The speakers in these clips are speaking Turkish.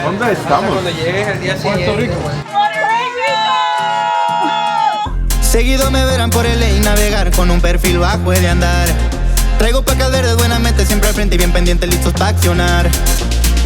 ¿Dónde estamos? Cuando llegues el día siguiente. Seguido me verán por LA navegar con un perfil bajo de andar. Traigo pacas verdes buenamente siempre al frente y bien pendiente listos para accionar.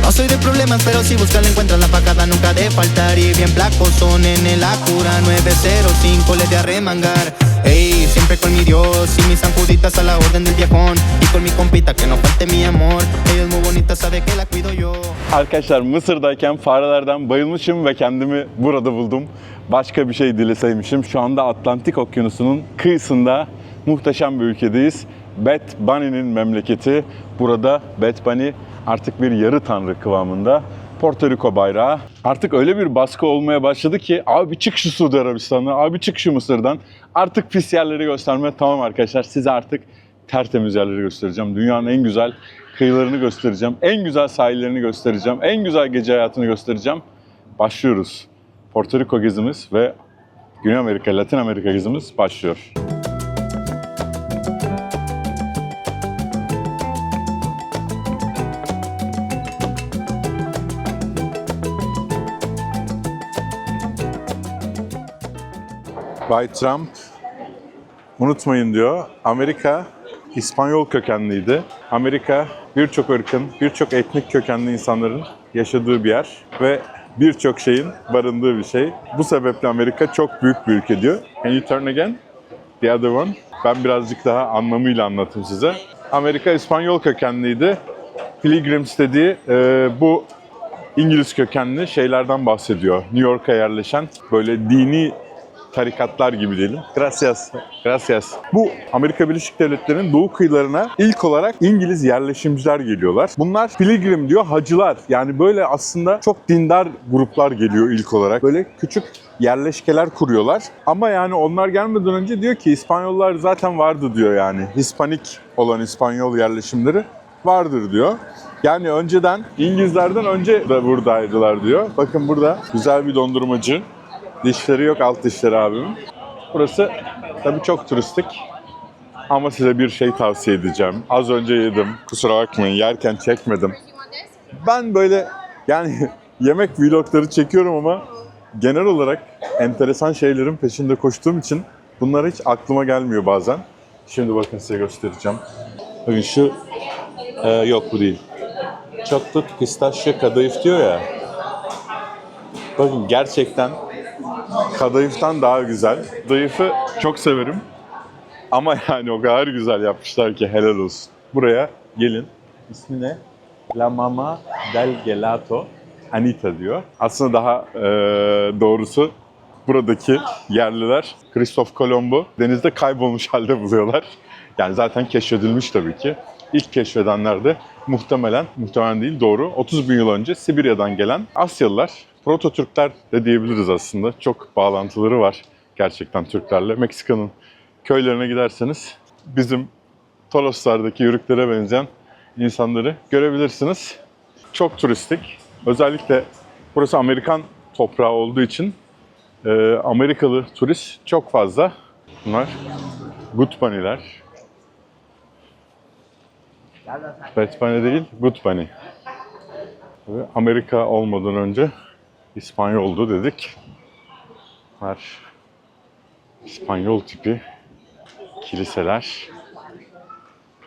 No soy de problemas pero si buscas la encuentras, la pacada nunca de faltar. Y bien placos son en el Acura 905 les de arremangar. Ey, siempre con mi Dios y mis sanjuditas a la orden del viejón. Y con mi compita que no falte mi amor. Ella es muy bonita, sabe que la cuido yo. Arkadaşlar Mısır'dayken farelerden bayılmışım ve kendimi burada buldum. Başka bir şey dileseymişim. Şu anda Atlantik Okyanusu'nun kıyısında muhteşem bir ülkedeyiz. Bad Bunny'nin memleketi. Burada Bad Bunny artık bir yarı tanrı kıvamında. Porto Rico bayrağı. Artık öyle bir baskı olmaya başladı ki abi çık şu Suudi Arabistan'dan, abi çık şu Mısır'dan. Artık pis yerleri gösterme. Tamam arkadaşlar, size artık tertemiz yerleri göstereceğim. Dünyanın en güzel kıyılarını göstereceğim. En güzel sahillerini göstereceğim. En güzel gece hayatını göstereceğim. Başlıyoruz. Porto Rico gezimiz ve Güney Amerika, Latin Amerika gezimiz başlıyor. Bay Trump unutmayın diyor. Amerika İspanyol kökenliydi. Amerika birçok ırkın, birçok etnik kökenli insanların yaşadığı bir yer ve birçok şeyin barındığı bir şey. Bu sebeple Amerika çok büyük bir ülke diyor. Can you turn again? The other one. Ben birazcık daha anlamıyla anlatayım size. Amerika İspanyol kökenliydi. Pilgrims dediği bu İngiliz kökenli şeylerden bahsediyor. New York'a yerleşen böyle dini tarikatlar gibi diyelim. Gracias. Gracias. Bu Amerika Birleşik Devletleri'nin doğu kıyılarına ilk olarak İngiliz yerleşimciler geliyorlar. Bunlar pilgrim diyor, hacılar. Yani böyle aslında çok dindar gruplar geliyor ilk olarak. Böyle küçük yerleşkeler kuruyorlar. Ama yani onlar gelmeden önce diyor ki İspanyollar zaten vardı diyor yani. Hispanik olan İspanyol yerleşimleri vardır diyor. Yani önceden İngilizlerden önce de buradaydılar diyor. Bakın burada güzel bir dondurmacı. Dişleri yok, alt dişleri abimin. Burası tabii çok turistik. Ama size bir şey tavsiye edeceğim. Az önce yedim. Kusura bakmayın, yerken çekmedim. Ben böyle yani yemek vlogları çekiyorum ama genel olarak enteresan şeylerin peşinde koştuğum için bunlar hiç aklıma gelmiyor bazen. Şimdi bakın size göstereceğim. Bakın şu, yok bu değil. Chocolate pistachio kadayıf diyor ya. Bakın gerçekten kadayıftan daha güzel. Kadayıfı çok severim. Ama yani o kadar güzel yapmışlar ki helal olsun. Buraya gelin. İsmi ne? La Mama del Gelato Anita diyor. Aslında daha doğrusu buradaki yerliler Christoph Kolomb'u denizde kaybolmuş halde buluyorlar. Yani zaten keşfedilmiş tabii ki. İlk keşfedenler de muhtemelen değil doğru 30 bin yıl önce Sibirya'dan gelen Asyalılar. Proto-Türkler de diyebiliriz aslında. Çok bağlantıları var gerçekten Türklerle. Meksika'nın köylerine giderseniz bizim Toroslardaki yörüklere benzeyen insanları görebilirsiniz. Çok turistik. Özellikle burası Amerikan toprağı olduğu için Amerikalı turist çok fazla. Bunlar Good Bunny'ler. Bad Bunny değil, Good Bunny. Amerika olmadan önce İspanyoldu dedik. Bunlar İspanyol tipi kiliseler.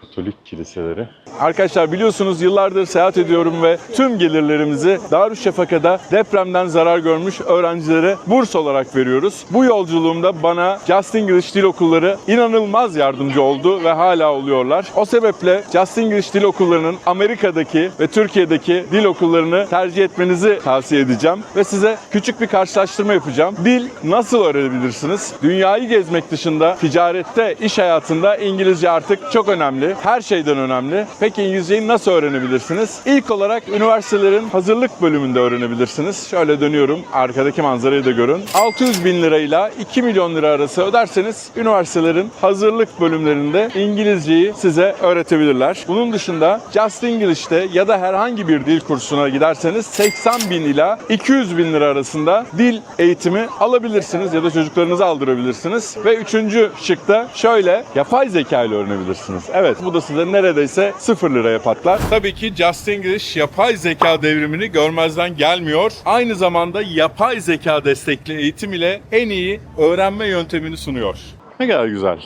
Katolik kiliseleri. Arkadaşlar biliyorsunuz yıllardır seyahat ediyorum ve tüm gelirlerimizi Darüşşafaka'da depremden zarar görmüş öğrencilere burs olarak veriyoruz. Bu yolculuğumda bana Just English Dil Okulları inanılmaz yardımcı oldu ve hala oluyorlar. O sebeple Just English Dil Okulları'nın Amerika'daki ve Türkiye'deki dil okullarını tercih etmenizi tavsiye edeceğim ve size küçük bir karşılaştırma yapacağım. Dil nasıl öğrenebilirsiniz? Dünyayı gezmek dışında ticarette, iş hayatında İngilizce artık çok önemli. Her şeyden önemli. Peki İngilizceyi nasıl öğrenebilirsiniz? İlk olarak üniversitelerin hazırlık bölümünde öğrenebilirsiniz. Şöyle dönüyorum. Arkadaki manzarayı da görün. 600 bin lirayla 2 milyon lira arası öderseniz üniversitelerin hazırlık bölümlerinde İngilizceyi size öğretebilirler. Bunun dışında Just English'te ya da herhangi bir dil kursuna giderseniz 80 bin ila 200 bin lira arasında dil eğitimi alabilirsiniz ya da çocuklarınızı aldırabilirsiniz. Ve üçüncü şıkta şöyle yapay zeka ile öğrenebilirsiniz. Evet, budası da neredeyse 0 liraya patlar. Tabii ki Just English yapay zeka devrimini görmezden gelmiyor. Aynı zamanda yapay zeka destekli eğitim ile en iyi öğrenme yöntemini sunuyor. Ne kadar güzel.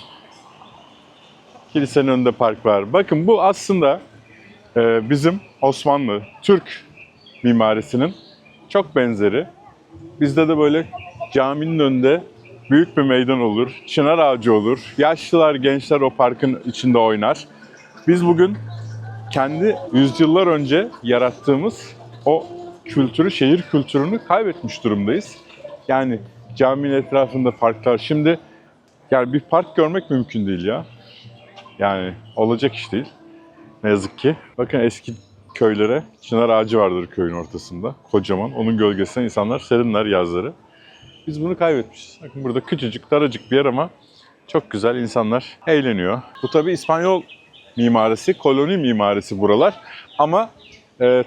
Kilisenin önünde park var. Bakın bu aslında bizim Osmanlı, Türk mimarisinin çok benzeri. Bizde de böyle caminin önünde büyük bir meydan olur, çınar ağacı olur. Yaşlılar, gençler o parkın içinde oynar. Biz bugün kendi yüzyıllar önce yarattığımız o kültürü, şehir kültürünü kaybetmiş durumdayız. Yani caminin etrafında parklar. Şimdi yani bir park görmek mümkün değil ya. Yani olacak iş değil. Ne yazık ki. Bakın eski köylere çınar ağacı vardır köyün ortasında. Kocaman. Onun gölgesinde insanlar serinler yazları. Biz bunu kaybetmişiz. Bakın burada küçücük, daracık bir yer ama çok güzel, insanlar eğleniyor. Bu tabii İspanyol mimarisi, koloni mimarisi buralar. Ama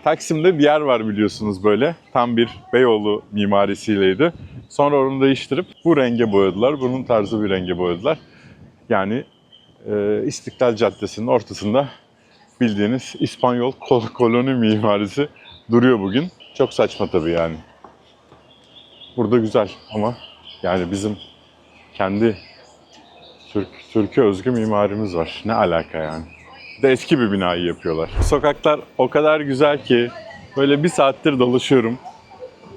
Taksim'de bir yer var biliyorsunuz böyle. Tam bir Beyoğlu mimarisiyleydi. Sonra onu değiştirip bu renge boyadılar. Bunun tarzı bir renge boyadılar. Yani İstiklal Caddesi'nin ortasında bildiğiniz İspanyol koloni mimarisi duruyor bugün. Çok saçma tabii yani. Burada güzel ama yani bizim kendi Türkiye özgü mimarimiz var. Ne alaka yani? Bir de eski bir binayı yapıyorlar. Sokaklar o kadar güzel ki böyle bir saattir dolaşıyorum.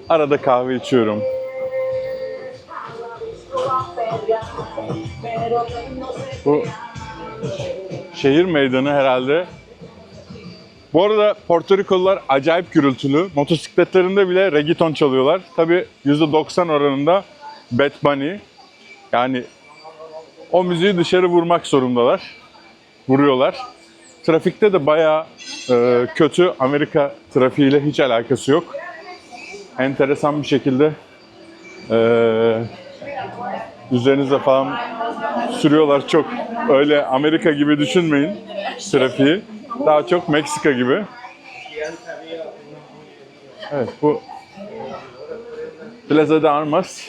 Arada kahve içiyorum. Bu şehir meydanı herhalde. Bu arada Porto Rikolular acayip gürültülü. Motosikletlerinde bile reggaeton çalıyorlar. Tabii %90 oranında Bad Bunny. Yani o müziği dışarı vurmak zorundalar. Vuruyorlar. Trafikte de bayağı kötü. Amerika trafiğiyle hiç alakası yok. Enteresan bir şekilde üzerinize falan sürüyorlar çok. Öyle Amerika gibi düşünmeyin trafiği. Daha çok Meksika gibi. Evet, bu Plaza de Armas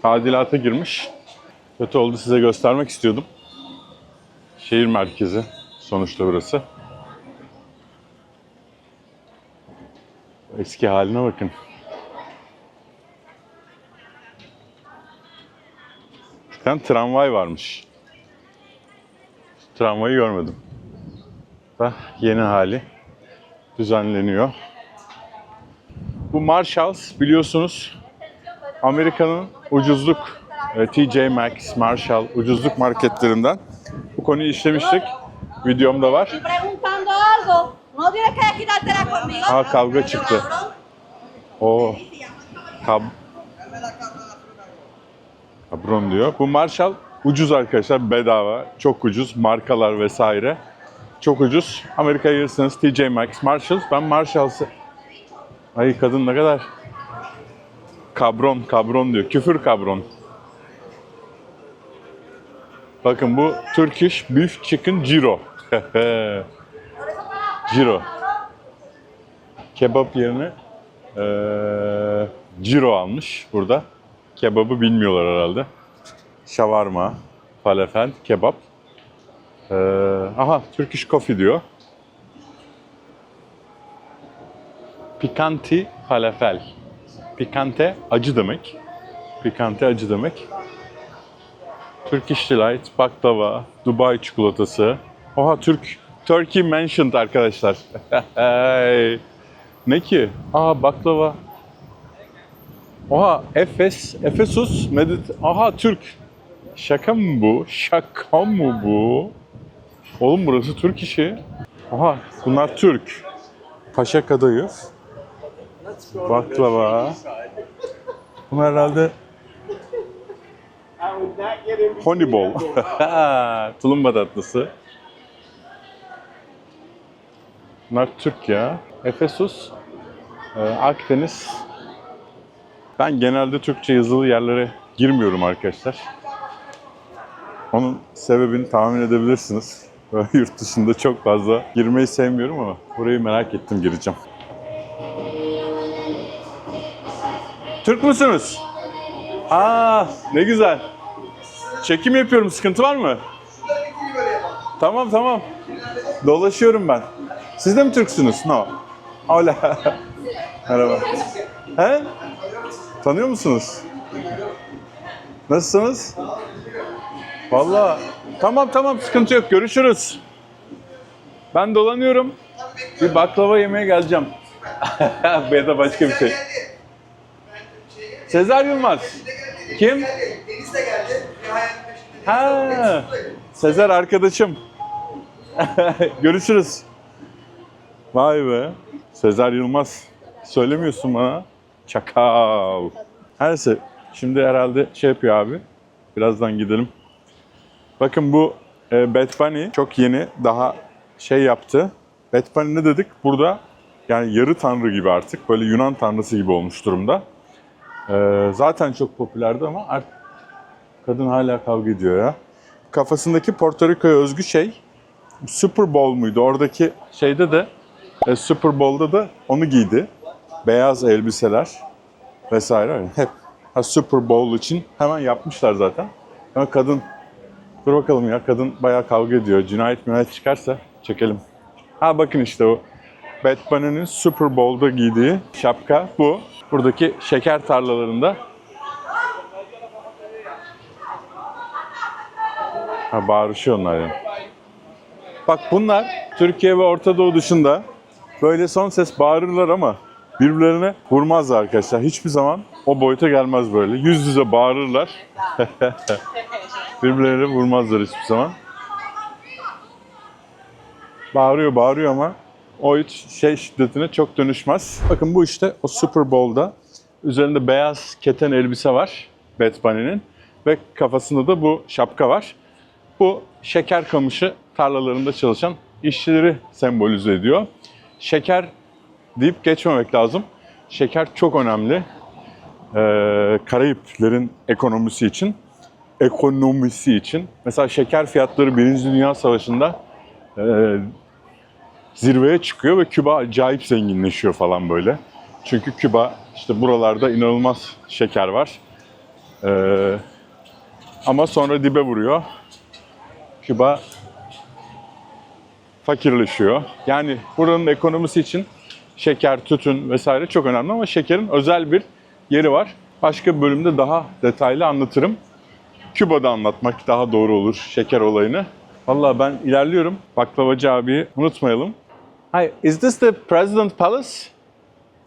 tadilata girmiş. Kötü oldu, size göstermek istiyordum. Şehir merkezi sonuçta burası. Eski haline bakın. Bir tane tramvay varmış. Tramvayı görmedim. Da yeni hali düzenleniyor. Bu Marshalls biliyorsunuz Amerika'nın ucuzluk TJ Maxx, Marshall ucuzluk marketlerinden. Bu konuyu işlemiştik. Videomda var. Aa, kavga çıktı. O kabron diyor. Bu Marshall ucuz arkadaşlar, bedava, çok ucuz, markalar vesaire. Çok ucuz. Amerika'ya gelirseniz TJ Maxx, Marshalls. Ben Marshalls'ı... Ay kadın ne kadar... Kabron diyor. Küfür kabron. Bakın bu Turkish Beef Chicken Gyro. Gyro. Kebap yerine Gyro almış burada. Kebabı bilmiyorlar herhalde. Şavarma, falafel, kebap. Aha, Turkish coffee diyor. Pikanti falafel. Pikante acı demek. Pikante acı demek. Turkish Delight, baklava, Dubai çikolatası. Oha, Turkey mentioned arkadaşlar. Ne ki? Aa, baklava. Oha, Efesus, Aha, Türk. Şaka mı bu? Şaka mı bu? Oğlum burası Türk işi. Aha, bunlar Türk. Paşa kadayıf. Baklava. Bunlar herhalde Honeyball. Tulumba tatlısı. Bunlar Türk ya. Efesus, Akdeniz. Ben genelde Türkçe yazılı yerlere girmiyorum arkadaşlar. Onun sebebini tahmin edebilirsiniz. Yurt dışında çok fazla girmeyi sevmiyorum ama burayı merak ettim, gireceğim. Türk müsünüz? Aa, ne güzel. Çekim yapıyorum, sıkıntı var mı? Tamam tamam. Dolaşıyorum ben. Siz de mi Türksünüz? No. Hola. Merhaba. He? Tanıyor musunuz? Nasılsınız? Vallahi. Tamam tamam, sıkıntı yok. Görüşürüz. Ben dolanıyorum. Bir baklava yemeye geleceğim. Ya da başka bir şey. Sezer Yılmaz. Kim? Deniz de geldi. Bir hayalin peşinde. Ha, Sezer arkadaşım. Görüşürüz. Vay be. Sezer Yılmaz. Söylemiyorsun bana. Çakal. Neyse. Şimdi herhalde şey yapıyor abi. Birazdan gidelim. Bakın bu Bad Bunny çok yeni. Daha şey yaptı. Bad Bunny ne dedik? Burada yani yarı tanrı gibi artık. Böyle Yunan tanrısı gibi olmuş durumda. Zaten çok popülerdi ama artık kadın hala kavga ediyor ya. Kafasındaki Porto Rico'ya özgü şey Super Bowl muydu? Oradaki şeyde de Super Bowl'da da onu giydi. Beyaz elbiseler vesaire. Hep Super Bowl için hemen yapmışlar zaten. Ama kadın, dur bakalım ya, kadın bayağı kavga ediyor. Cinayet çıkarsa çekelim. Ha bakın işte o Bad Bunny'nin Super Bowl'da giydiği şapka bu. Buradaki şeker tarlalarında. Ha, bağırışıyor onlar yani. Bak bunlar Türkiye ve Orta Doğu dışında böyle son ses bağırırlar ama birbirlerine vurmazlar arkadaşlar. Hiçbir zaman o boyuta gelmez böyle. Yüz yüze bağırırlar. Birbirlerine vurmazlar hiçbir zaman. Bağırıyor ama o şey şiddetine çok dönüşmez. Bakın bu işte o Super Bowl'da üzerinde beyaz keten elbise var Bad Bunny'nin ve kafasında da bu şapka var. Bu şeker kamışı tarlalarında çalışan işçileri sembolize ediyor. Şeker deyip geçmemek lazım. Şeker çok önemli. Karayiplerin ekonomisi için. Mesela şeker fiyatları 1. Dünya Savaşı'nda zirveye çıkıyor ve Küba acayip zenginleşiyor falan böyle. Çünkü Küba işte buralarda inanılmaz şeker var. Ama sonra dibe vuruyor. Küba fakirleşiyor. Yani buranın ekonomisi için şeker, tütün vesaire çok önemli ama şekerin özel bir yeri var. Başka bir bölümde daha detaylı anlatırım. Küba'da anlatmak daha doğru olur şeker olayını. Vallahi ben ilerliyorum. Baklavacı abiyi unutmayalım. Hi, is this the President Palace?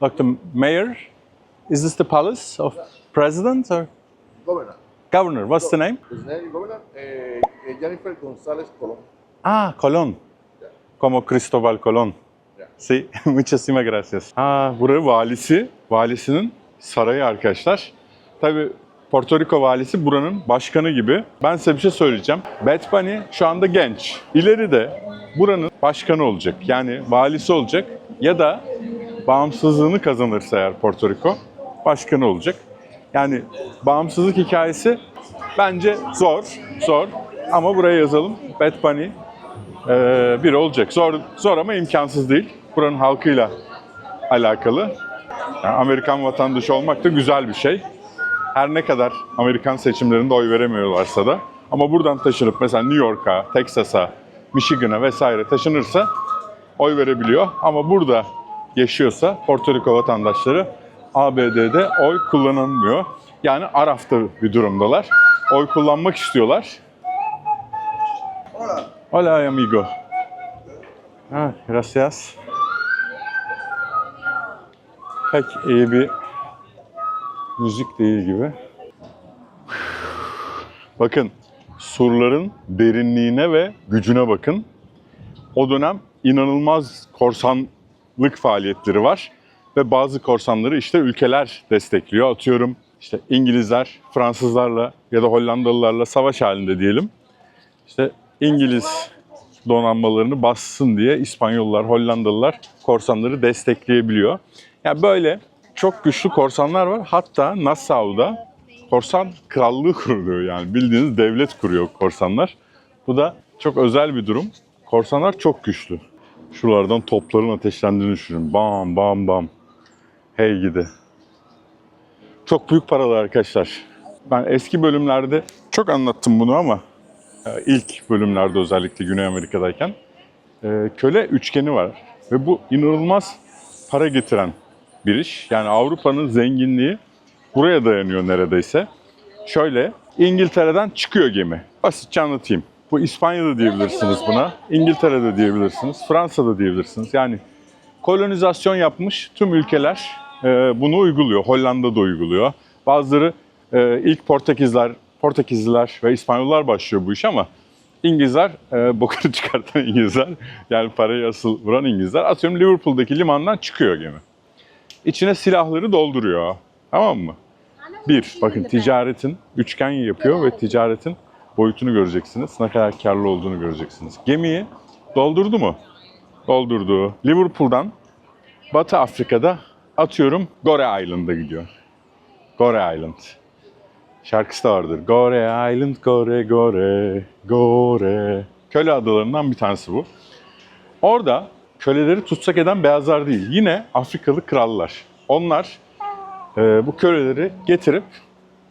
Like the mayor? Is this the palace of president or Governor. governor? What's the name? His name is Governor Jennifer González Colón. Ah, Colón. Como Cristóbal Colón. Yeah. Sí, muchísimas gracias. Burası valisi. Valisinin sarayı arkadaşlar. Tabii Porto Rico valisi buranın başkanı gibi. Ben size bir şey söyleyeceğim. Bad Bunny şu anda genç. İleride buranın başkanı olacak. Yani valisi olacak ya da bağımsızlığını kazanırsa eğer Porto Rico başkanı olacak. Yani bağımsızlık hikayesi bence zor ama buraya yazalım. Bad Bunny biri olacak. Zor ama imkansız değil. Buranın halkıyla alakalı. Yani Amerikan vatandaşı olmak da güzel bir şey. Her ne kadar Amerikan seçimlerinde oy veremiyorlarsa da. Ama buradan taşınıp mesela New York'a, Texas'a, Michigan'a vesaire taşınırsa oy verebiliyor. Ama burada yaşıyorsa Porto Rico vatandaşları ABD'de oy kullanamıyor. Yani arafta bir durumdalar. Oy kullanmak istiyorlar. Hola amigo. Gracias. Pek iyi bir müzik değil gibi. Bakın surların derinliğine ve gücüne bakın. O dönem inanılmaz korsanlık faaliyetleri var. Ve bazı korsanları işte ülkeler destekliyor. Atıyorum işte İngilizler, Fransızlarla ya da Hollandalılarla savaş halinde diyelim. İşte İngiliz donanmalarını bassın diye İspanyollar, Hollandalılar korsanları destekleyebiliyor. Yani böyle çok güçlü korsanlar var. Hatta Nassau'da korsan krallığı kuruluyor, yani bildiğiniz devlet kuruyor korsanlar. Bu da çok özel bir durum. Korsanlar çok güçlü. Şuralardan topların ateşlendiğini düşünün. Bam bam bam. Hey gidi. Çok büyük paralar arkadaşlar. Ben eski bölümlerde çok anlattım bunu ama İlk bölümlerde özellikle Güney Amerika'dayken köle üçgeni var. Ve bu inanılmaz para getiren bir iş. Yani Avrupa'nın zenginliği buraya dayanıyor neredeyse. Şöyle, İngiltere'den çıkıyor gemi. Basitçe anlatayım. Bu İspanya'da diyebilirsiniz buna, İngiltere'de diyebilirsiniz, Fransa'da diyebilirsiniz. Yani kolonizasyon yapmış tüm ülkeler bunu uyguluyor. Hollanda'da uyguluyor. Bazıları ilk Portekizliler ve İspanyollar başlıyor bu iş ama İngilizler, bokunu çıkartan İngilizler, yani parayı asıl vuran İngilizler, atıyorum Liverpool'daki limandan çıkıyor gemi. İçine silahları dolduruyor. Tamam mı? Bakın ticaretin üçgen yapıyor ve ticaretin boyutunu göreceksiniz. Ne kadar karlı olduğunu göreceksiniz. Gemiyi doldurdu mu? Doldurdu. Liverpool'dan Batı Afrika'da atıyorum Gore Island'a gidiyor. Gore Island. Şarkısı da vardır. Gore Island, Gore, Gore, Gore. Köle adalarından bir tanesi bu. Orada köleleri tutsak eden beyazlar değil. Yine Afrikalı krallar. Onlar bu köleleri getirip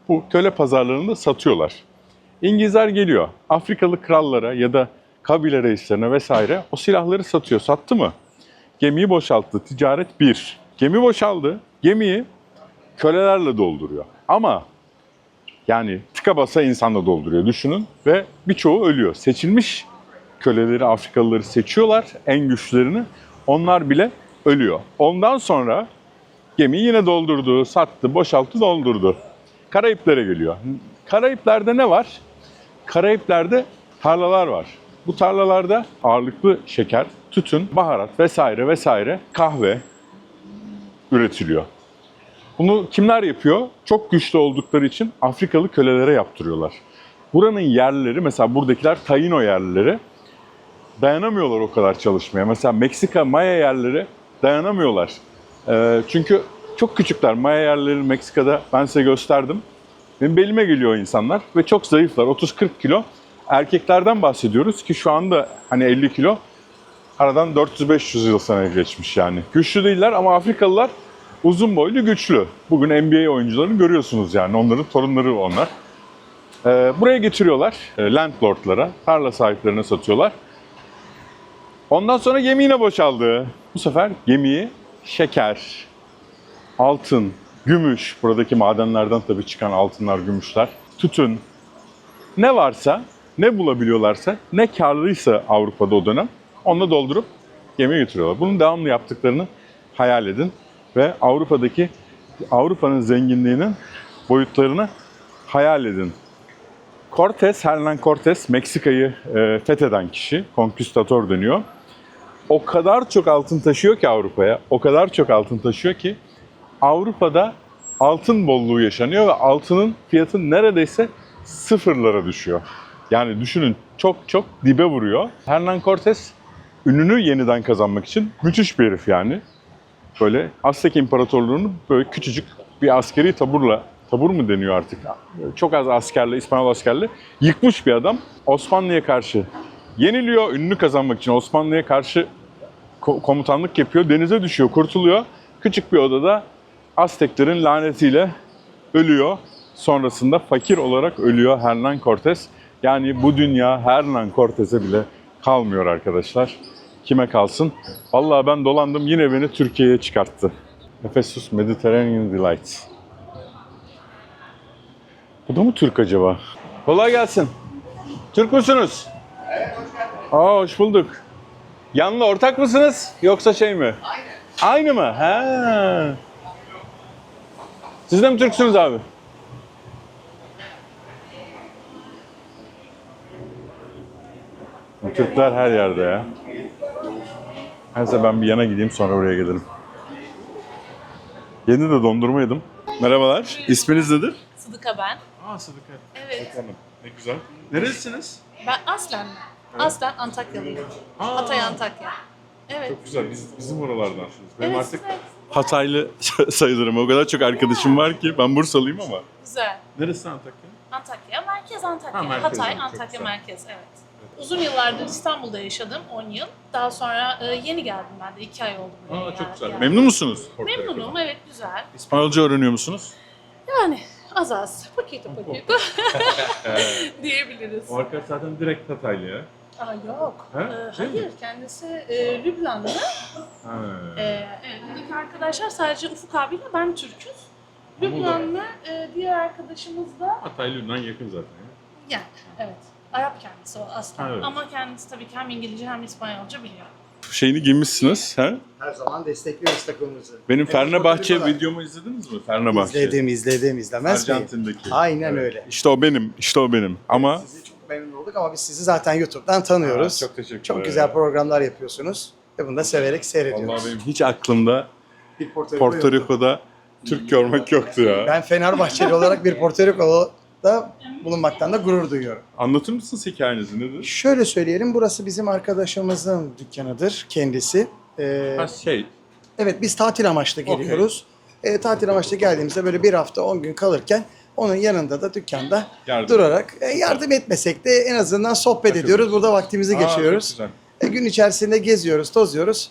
bu köle pazarlarında satıyorlar. İngilizler geliyor. Afrikalı krallara ya da kabile reislerine vesaire o silahları satıyor. Sattı mı? Gemiyi boşalttı. Ticaret bir. Gemi boşaldı. Gemiyi kölelerle dolduruyor. Ama yani tıka basa insanla dolduruyor düşünün ve birçoğu ölüyor. Seçilmiş köleleri, Afrikalıları seçiyorlar, en güçlerini. Onlar bile ölüyor. Ondan sonra gemiyi yine doldurdu, sattı, boşalttı, doldurdu. Karayipler'e geliyor. Karayipler'de ne var? Karayipler'de tarlalar var. Bu tarlalarda ağırlıklı şeker, tütün, baharat vesaire vesaire, kahve üretiliyor. Bunu kimler yapıyor? Çok güçlü oldukları için Afrikalı kölelere yaptırıyorlar. Buranın yerlileri, mesela buradakiler Taino yerlileri dayanamıyorlar o kadar çalışmaya. Mesela Meksika Maya yerlileri dayanamıyorlar. Çünkü çok küçükler. Maya yerlileri Meksika'da ben size gösterdim. Benim belime geliyor insanlar ve çok zayıflar. 30-40 kilo. Erkeklerden bahsediyoruz ki şu anda hani 50 kilo. Aradan 400-500 yıl sene geçmiş yani. Güçlü değiller ama Afrikalılar uzun boylu, güçlü. Bugün NBA oyuncularını görüyorsunuz yani. Onların torunları onlar. Buraya getiriyorlar. Landlordlara, tarla sahiplerine satıyorlar. Ondan sonra gemi yine boşaldı. Bu sefer gemiyi şeker, altın, gümüş, buradaki madenlerden tabii çıkan altınlar, gümüşler, tütün, ne varsa, ne bulabiliyorlarsa, ne karlıysa Avrupa'da o dönem, onunla doldurup gemiye götürüyorlar. Bunun devamlı yaptıklarını hayal edin ve Avrupa'nın zenginliğinin boyutlarını hayal edin. Hernán Cortés, Meksika'yı fetheden kişi, konkistador deniyor. O kadar çok altın taşıyor ki Avrupa'ya, o kadar çok altın taşıyor ki Avrupa'da altın bolluğu yaşanıyor ve altının fiyatı neredeyse sıfırlara düşüyor. Yani düşünün çok çok dibe vuruyor. Hernán Cortés ününü yeniden kazanmak için müthiş bir herif yani. Böyle Aztek İmparatorluğu'nu böyle küçücük bir askeri tabur mu deniyor artık? Çok az askerle, İspanyol askerle yıkmış bir adam. Osmanlı'ya karşı yeniliyor, ününü kazanmak için Osmanlı'ya karşı komutanlık yapıyor. Denize düşüyor, kurtuluyor. Küçük bir odada Azteklerin lanetiyle ölüyor. Sonrasında fakir olarak ölüyor Hernán Cortés. Yani bu dünya Hernán Cortés'e bile kalmıyor arkadaşlar. Kime kalsın? Vallahi ben dolandım, yine beni Türkiye'ye çıkarttı. Ephesus Mediterranean Delight. Bu da mı Türk acaba? Kolay gelsin. Türk müsünüz? Evet, hoş geldin. Hoş bulduk. Yanlı ortak mısınız yoksa şey mi? Aynen. Aynı mı? He. Siz de mi Türksünüz abi? Türkler her yerde ya. Neyse ben bir yana gideyim sonra oraya gelirim. Yeni de dondurma yedim. Merhabalar. İsminiz nedir? Sıdıka ben. Sıdıka. Evet. Ne güzel. Neresiniz? Ben aslen aslen Antakyalıyım. Hatay Antakya. Evet. Çok güzel. Bizim oralardan. Benim Evet, artık evet. Hataylı sayılırım. O kadar çok arkadaşım var ki. Ben Bursalıyım ama. Güzel. Neresi Antakya? Antakya, merkez Antakya. Ha, merkez Hatay, Antakya, çok Antakya güzel. merkez, evet. Uzun yıllardır İstanbul'da yaşadım, 10 yıl. Daha sonra yeni geldim ben de, 2 ay oldu buraya. Çok güzel. geldim. Memnun musunuz? Memnunum, evet, güzel. İspanyolca öğreniyor musunuz? Yani Az az, poquito poquito diyebiliriz. O arkadaş zaten direkt Hataylı ya. Aa, yok. Ha? Şey Hayır, mi? kendisi Lübnanlı. Ha. Evet, buradaki arkadaşlar sadece Ufuk abiyle ben Türk'üz. Lübnanlı, diğer arkadaşımız da Hatay Lübnan yakın zaten ya. yani, evet. Arap kendisi o aslında. Ha, evet. Ama kendisi tabii ki hem İngilizce hem İspanyolca biliyor. Şeyini giymişsiniz ha? Her zaman destekliyoruz takımımızı. Benim Evet, Fenerbahçe fotoğrafı var. videomu izlediniz mi? Fenerbahçe. İzledim, izlemez miyim? Arjantin'deki. Aynen Evet. öyle. İşte o benim, işte o benim. Ama Sizi çok memnun olduk ama biz sizi zaten YouTube'dan tanıyoruz. Çok teşekkürler. Çok güzel programlar yapıyorsunuz ve bunu da severek seyrediyoruz. Vallahi benim hiç aklımda Bir Porto Porto yoktu. Rico'da Türk görmek yoktu ya. Ben Fenerbahçeli olarak bir Porto Rico'da bulunmaktan da gurur duyuyorum. Anlatır mısınız hikayenizi nedir? Şöyle söyleyelim, burası bizim arkadaşımızın dükkanıdır kendisi. Ha Evet, biz tatil amaçlı geliyoruz. Tatil amaçlı geldiğimizde böyle bir hafta 10 gün kalırken onun yanında da dükkanda Yardım. durarak yardım etmesek de en azından sohbet ediyoruz. Burada vaktimizi geçiriyoruz. Çok güzel. Gün içerisinde geziyoruz, tozuyoruz.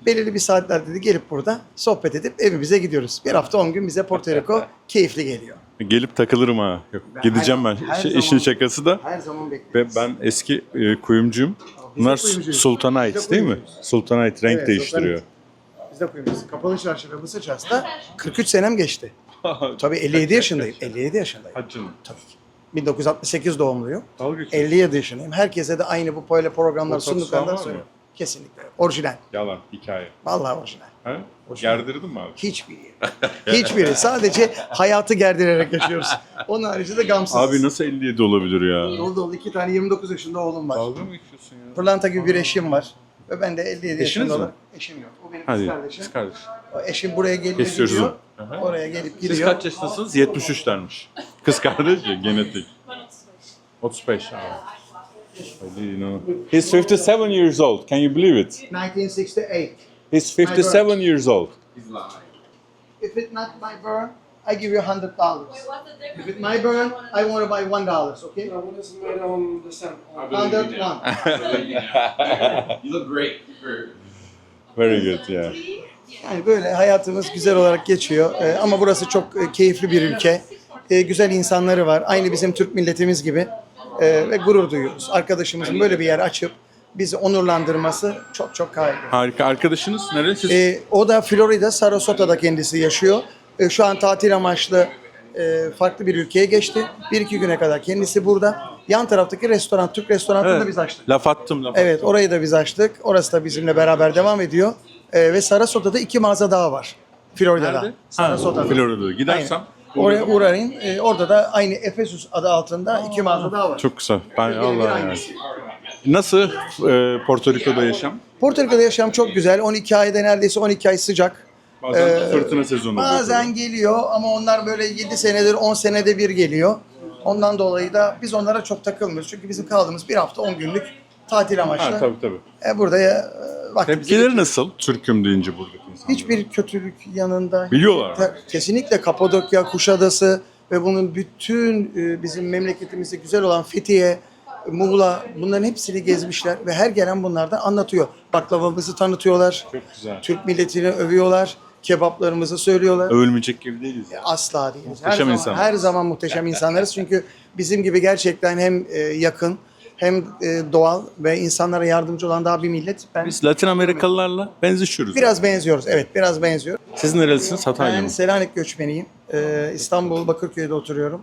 Belirli bir saatlerde de gelip burada sohbet edip evimize gidiyoruz. Bir hafta 10 gün bize Porto Rico keyifli geliyor. Gelip takılırım ha. Yok, gideceğim ben. her İşin zaman- şakası da. Her zaman Ve bekleriz. ben eski kuyumcuyum. Biz de Bunlar kuyumcuyuz. Biz Sultanite de değil mi? kuyumcuyuz. Sultanite renk Evet, değiştiriyor. Biz de kuyumcuyuz. Kapalı Çarşı ve Mısırças'ta 43 senem geçti. Tabii 57 yaşındayım. 57 yaşındayım. Hadi canım. Tabii ki. 1968 doğumluyum. Dalga geçiyorsun. 57 yaşındayım. Herkese de aynı bu böyle programlar Botoks falan sunduklarından var sonra. mı? Kesinlikle. Orijinal. Yalan, hikaye. Vallahi orijinal. Ha? Orijinal. Gerdirdin mi abi? Hiçbiri. Hiçbiri. Sadece hayatı gerdirerek yaşıyoruz. Onun haricinde gamsız. Abi nasıl 57 olabilir ya? Dolu dolu 2 tane 29 yaşında oğlum var. Dalga mı geçiyorsun ya? Pırlanta gibi bir eşim var. Ve ben de 57 Eşiniz yaşında mi? olan eşim yok. O benim Hadi. kız kardeşim. Kız kardeş. O eşim buraya geliyor Kesiyoruz gidiyor. onu. Aha. Oraya gelip Siz gidiyor. kaç yaşındasınız? 73'lermiş. Kız kardeş ya genetik. Ben 35. 35. Abi. I didn't know. He's 57 years old. Can you believe it? 1968. He's 57 years old. If it's not my burn, I give you $100. If it's my burn, I want to buy $1, okay? What is made on the sun? 101. You look great. Very good yeah. Yani böyle hayatımız güzel olarak geçiyor. Ama burası çok keyifli bir ülke. Güzel insanları var. Aynı bizim Türk milletimiz gibi. Ve gurur duyuyoruz. Arkadaşımızın böyle bir yer açıp bizi onurlandırması çok çok hayırlı. Harika. Arkadaşınız neresi? O da Florida, Sarasota'da kendisi yaşıyor. Şu an tatil amaçlı farklı bir ülkeye geçti. 1-2 güne kadar kendisi burada. Yan taraftaki restoran, Türk restoranını da biz açtık. Laf attım. Evet, orayı da biz açtık. Orası da bizimle beraber devam ediyor. Ve Sarasota'da 2 mağaza daha var. Florida'da. Nerede? Sarasota'da. Florida'da. Gidersem. Aynen. Oraya uğrayın. Orada da aynı Efesus adı altında 2 mağaza daha var. Çok güzel. Ben Birebir Allah yani. aynısı. Nasıl Porto Rico'da yaşam? Porto Rico'da yaşam çok güzel. 12 ayda neredeyse 12 ay sıcak. Bazen fırtına sezonu oluyor. Bazen geliyor ama onlar böyle 7 senedir 10 senede bir geliyor. Ondan dolayı da biz onlara çok takılmıyoruz. Çünkü bizim kaldığımız bir hafta 10 günlük tatil amaçlı. Ha, tabii. Burada vaktimizi Tepkileri nasıl? Türk'üm deyince buradaki insanlar. hiçbir kötülük yanında. Biliyorlar mı? Kesinlikle Kapadokya, Kuşadası ve bunun bütün bizim memleketimizde güzel olan Fethiye, Muğla bunların hepsini gezmişler ve her gelen bunlardan anlatıyor. Baklavamızı tanıtıyorlar. Çok güzel. Türk milletini övüyorlar. Kebaplarımızı söylüyorlar. Övülmeyecek gibi değiliz ya. Asla değiliz. Muhteşem insanlar. Her zaman muhteşem insanlarız. Çünkü bizim gibi gerçekten hem yakın hem doğal ve insanlara yardımcı olan daha bir millet. Biz Latin Amerikalılarla benzişiyoruz. Biraz benziyoruz. Evet, biraz benziyor. Siz nerelisiniz? Hataylı Ben mı? Selanik göçmeniyim. İstanbul Bakırköy'de oturuyorum.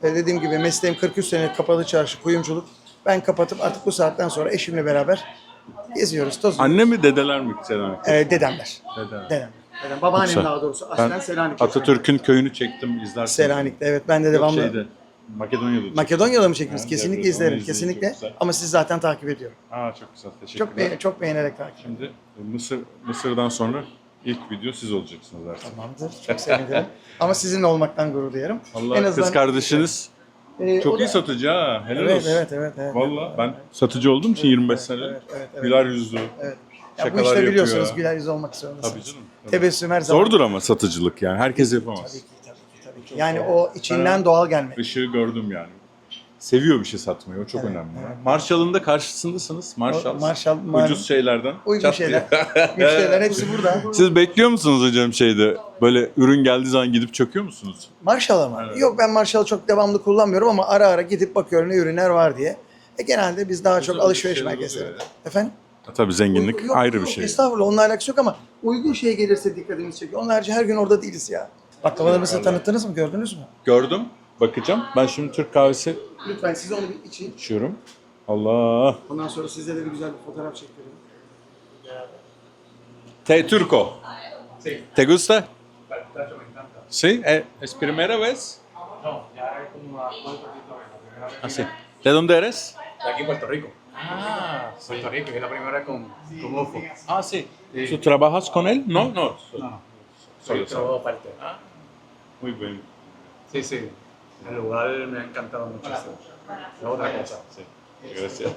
Dediğim gibi mesleğim 43 sene kapalı çarşı, kuyumculuk. Ben kapatıp artık bu saatten sonra eşimle beraber geziyoruz, tozuyoruz. Anne mi dedeler mi Selanik? Dedemler. Dedem. Dedem. Babaannem Güzel. daha doğrusu. Aslen Ben Selanik. Atatürk'ün köyünü çektim izlersin. Selanik'te, evet, ben de Yok devamlı. şeyde, Makedonya'da. Makedonya'da mı çektiniz? Yani Kesinlikle evet, onu izlerim, izleyin, kesinlikle. çok güzel. Ama sizi zaten takip ediyorum. Aa çok güzel. Teşekkürler. Çok beğenerek takip ediyorum. Şimdi Mısır'dan sonra ilk video siz olacaksınız artık. Tamamdır, çok sevinirim. Ama sizinle olmaktan gurur duyarım. Allah kız kardeşiniz o çok da- iyi satıcı ha. Helal Evet, olsun. evet. Valla ben satıcı olduğum için 25 sene. Evet. Güler yüzlü. Evet. Ya bu Şakalar işte yapıyor. biliyorsunuz güler yüz olmak zorundasınız. Tabii canım. Tabii. Tebessüm her zaman. Zordur ama satıcılık yani. Herkes yapamaz. Tabii ki. Yani o içinden doğal gelmek. Işığı gördüm yani. seviyor bir şey satmayı. O çok önemli. Marshall'ın da karşısındasınız. Marshall, Ucuz şeylerden. uygun Çat şeyler. diye. Müşteriler hepsi burada. Siz bekliyor musunuz hocam şeyde? Böyle ürün geldiği zaman gidip çöküyor musunuz? Marshall'a mı? Yok, ben Marshall'ı çok devamlı kullanmıyorum ama ara ara gidip bakıyorum ne ürünler var diye. Genelde biz daha çok alışveriş şeyler merkezleri. oluyor Efendim? Tabii zenginlik Yok, ayrı yok, bir şey. Estağfurullah, onunla alakası yok ama uygun şeye gelirse dikkatimizi çekiyor. Onun harici her gün orada değiliz ya. Baklavalarımızı tanıttınız mı? Gördünüz mü? Gördüm. Bakacağım. Ben şimdi Türk kahvesi Lütfen size onu bir için. içiyorum. Allah. Ondan sonra size de bir güzel bir fotoğraf çektirelim. Te turco. ¿Te gusta? Sí, es primera vez. No, ya es como muy poquito la primera vez. Ah, sí. ¿De dónde eres? De aquí en Puerto Rico. Puerto Rico, y es la primera vez con UFO. Ah, sí. ¿Tú trabajas con él? No, no. No, Solo, soy trabajo aparte. Muy bien. Sí, sí. El lugar me ha encantado muchísimo. Es otra cosa. Sí. Gracias.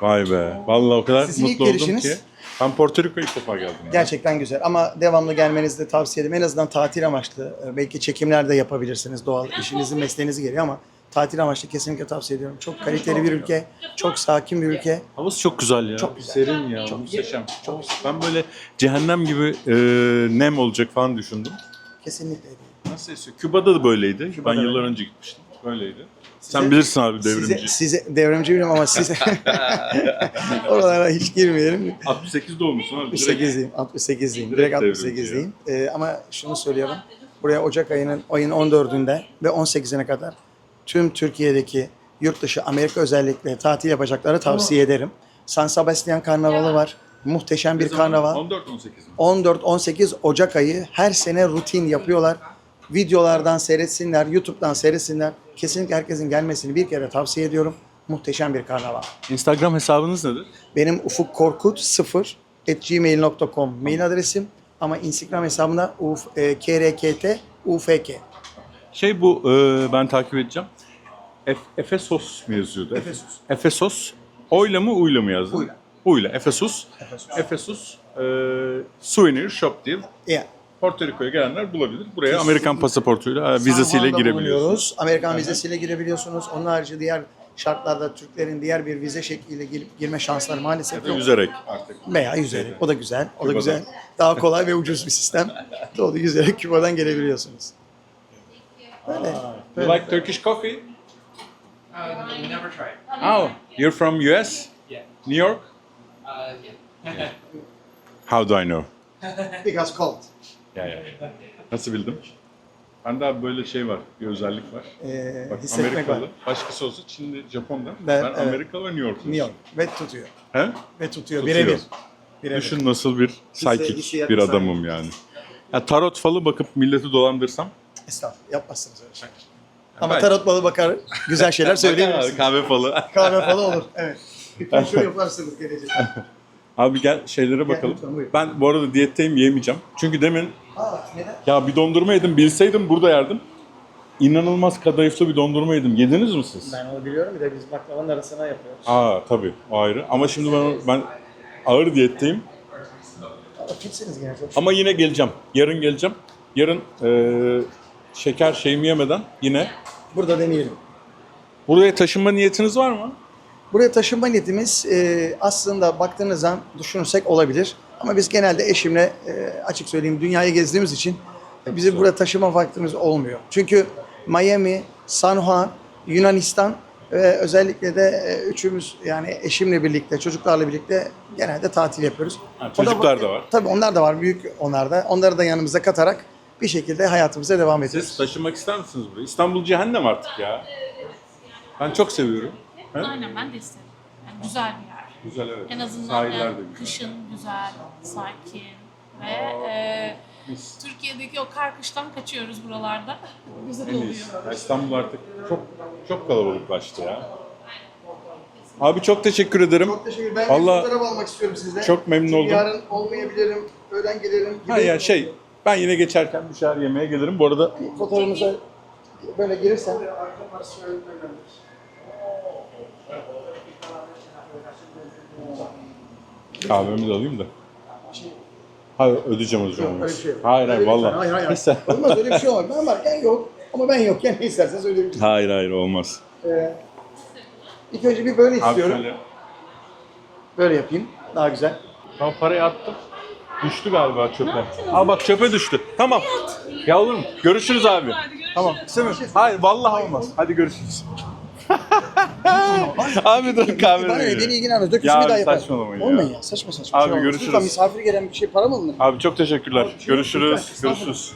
Vay be. Vallahi o kadar Sizin ilk mutlu oldum gelişiniz? ki. Ben Porto Rico'ya ilk defa geldim. Gerçekten güzel ama devamlı gelmenizi de tavsiye ederim. En azından tatil amaçlı. Belki çekimler de yapabilirsiniz doğal. İşinizin, mesleğinizi geliyor ama tatil amaçlı kesinlikle tavsiye ediyorum. Çok kaliteli bir ülke, çok sakin bir ülke. Havası çok güzel ya. Çok güzel. Serin ya. Çok muhteşem. Çok güzel. Ben böyle cehennem gibi nem olacak falan düşündüm. Kesinlikle değil. Nasıl esiyor? Küba'da da böyleydi. Küba'da ben yıllar önce gitmiştim. Böyleydi. Sen bilirsin abi devrimci. Size devrimci bilmiyorum ama size oralara hiç girmeyelim. 68 doğmuşsun abi. Direkt 68'liyim, 68'liyim. Direkt devrimci 68'liyim. Ama şunu söylüyorum. Buraya Ocak ayının 14'ünde ve 18'ine kadar tüm Türkiye'deki yurt dışı, Amerika özellikle tatil yapacakları tavsiye ederim. San Sebastian Karnavalı var. Muhteşem bir karnaval. 14-18 mi? 14-18 Ocak ayı her sene rutin yapıyorlar. Videolardan seyretsinler, YouTube'dan seyretsinler. Kesinlikle herkesin gelmesini bir kere tavsiye ediyorum. Muhteşem bir karnaval. Instagram hesabınız nedir? Benim ufukkorkut0@gmail.com mail adresim ama Instagram hesabımda krkt.ufk. Şey bu ben takip edeceğim. Efesos mu yazıyordu? Efesos. Efesos. Oyla mı uyla mı yazdın? Uyla. Uyla. Efesos. Efesos. Souvenir shop değil. Yani Porto Rico'ya gelenler bulabilir. Buraya Amerikan pasaportuyla, vizesiyle San Juan'da girebiliyorsunuz. bulunuyoruz. Amerikan vizesiyle girebiliyorsunuz. Onun harici diğer şartlarda Türklerin diğer bir vize şekliyle gelip girme şansları maalesef yok. Yüzerek artık. Veya yüzerek. O da güzel. O da Küba'dan. güzel. Daha kolay ve ucuz bir sistem. Doğru, yüzerek Küba'dan gelebiliyorsunuz. Böyle. You like Turkish coffee? Never tried. Oh, you're from US? Yeah. New York? Yeah. How do I know? Because cold. Ya. Nasıl bildim? Bende abi böyle şey var, bir özellik var. Bak Hissetmek Amerikalı, var. başkası olsa Çinli, Japon'da. Ben, Ben evet. Amerikalı ve New York'luyum. New York. Ve tutuyor. He? Ve tutuyor. Tutuyor. Birebir. Birebir. Düşün nasıl bir psychic hissiyat bir sahibi. adamım yani. Ya tarot falı bakıp milleti dolandırsam. Estağfurullah. Yapmazsınız öyle şey. Ama belki. tarot balı bakar, güzel şeyler söyleyebilirsiniz. Kahve falı. Kahve falan olur. Evet. Bir tür yaparsınız gelecek. Abi gel şeylere bakalım. lütfen, buyur. Ben bu arada diyetteyim, yemeyeceğim. Çünkü demin Aa, neden? ya bir dondurma yedim, bilseydim burada yerdim. İnanılmaz kadayıflı bir dondurma yedim. Yediniz mi siz? Ben onu biliyorum. Bir de biz baklavanın arasına yapıyoruz. Aa tabii, o ayrı. Ama şimdi ben ağır diyetteyim. Kimsiniz gene çok. Ama yine geleceğim. Yarın geleceğim. Yarın şeker şeyimi yemeden yine. Burada deneyelim. Buraya taşınma niyetiniz var mı? Buraya taşınma niyetimiz aslında baktığınız zaman düşünürsek olabilir. Ama biz genelde eşimle açık söyleyeyim dünyayı gezdiğimiz için bizim burada taşıma vaktimiz olmuyor. Çünkü Miami, San Juan, Yunanistan ve özellikle de üçümüz yani eşimle birlikte, çocuklarla birlikte genelde tatil yapıyoruz. Ha, çocuklar da var. Tabii onlar da var, büyük onlar da. Onları da yanımıza katarak bir şekilde hayatımıza devam ediyoruz. Siz taşınmak ister misiniz buraya? İstanbul cehennem artık ya. Ben çok seviyorum. He? Aynen, ben de isterim. Yani güzel bir yer. Güzel evet. En azından Sahiller yani de güzel. kışın güzel, sakin ve Mis. Türkiye'deki o kar kıştan kaçıyoruz buralarda. Güzel En oluyor. iyisi. Ya İstanbul artık çok kalabalıklaştı ya. Abi çok teşekkür ederim. Çok teşekkür ederim. Ben Vallahi bir fotoğraf almak istiyorum sizden. çok memnun Çünkü oldum. yarın olmayabilirim, öğlen gelirim. Ha ya şey, ben yine geçerken dışarı yemeğe gelirim. Bu arada Fotoğrafımıza böyle gelirsen. kahvemi de alayım da. Hayır ödeyeceğim Öyle bir şey yok. Hayır Öyle bir vallahi. şey- Hayır. Neyse. Olmaz öyle bir şey olmaz. Ben varken yok. Ama ben yokken ne istersen söyleyebilirsin. Hayır olmaz. İlk önce bir böyle Abi istiyorum. şöyle. Böyle yapayım. Daha güzel. Ben parayı attım. Düştü galiba çöpe. Al bak çöpe düştü. Tamam. Ya olur mu? Görüşürüz abi. Tamam. İstemiyorum. Hayır vallahi olmaz. Hadi görüşürüz. Abi dur kahve Bana ne? veriyor. Beni ilgilenmez. Dökülsün Ya bir daha abi yapar. saçmalamayın ya. Olmayın ya. Saçma saçma. Abi şey olmaz. görüşürüz. Lütfen misafir gelen bir şey para mı alınır? Abi çok teşekkürler. Görüşürüz. lütfen. Görüşürüz.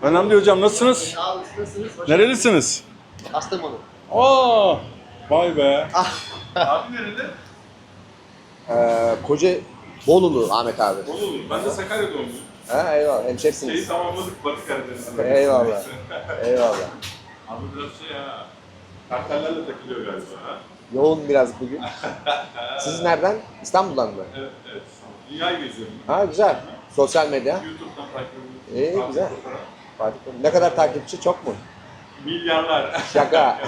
Önemli hocam nasılsınız? Nerelisiniz? Kastamonu. Aa, vay be. Abi nerede? Koca Bolulu Ahmet abi. Olur. Ben de Sakarya doğumluyum. Ha eyvallah hemşerisiniz. Tamamladık Batı Karadeniz'de. Eyvallah. Eyvallah. Abi biraz şey ya. Kartellerle takılıyor galiba ha. Yoğun biraz bugün. Siz nereden? İstanbul'dan mı? Evet, evet. Dünyayı geziyorum. Ha güzel. Sosyal medya. YouTube'dan takip ediyorum. İyi güzel. Fatih Bey, ne kadar takipçi? Çok mu? Milyarlar. Şaka.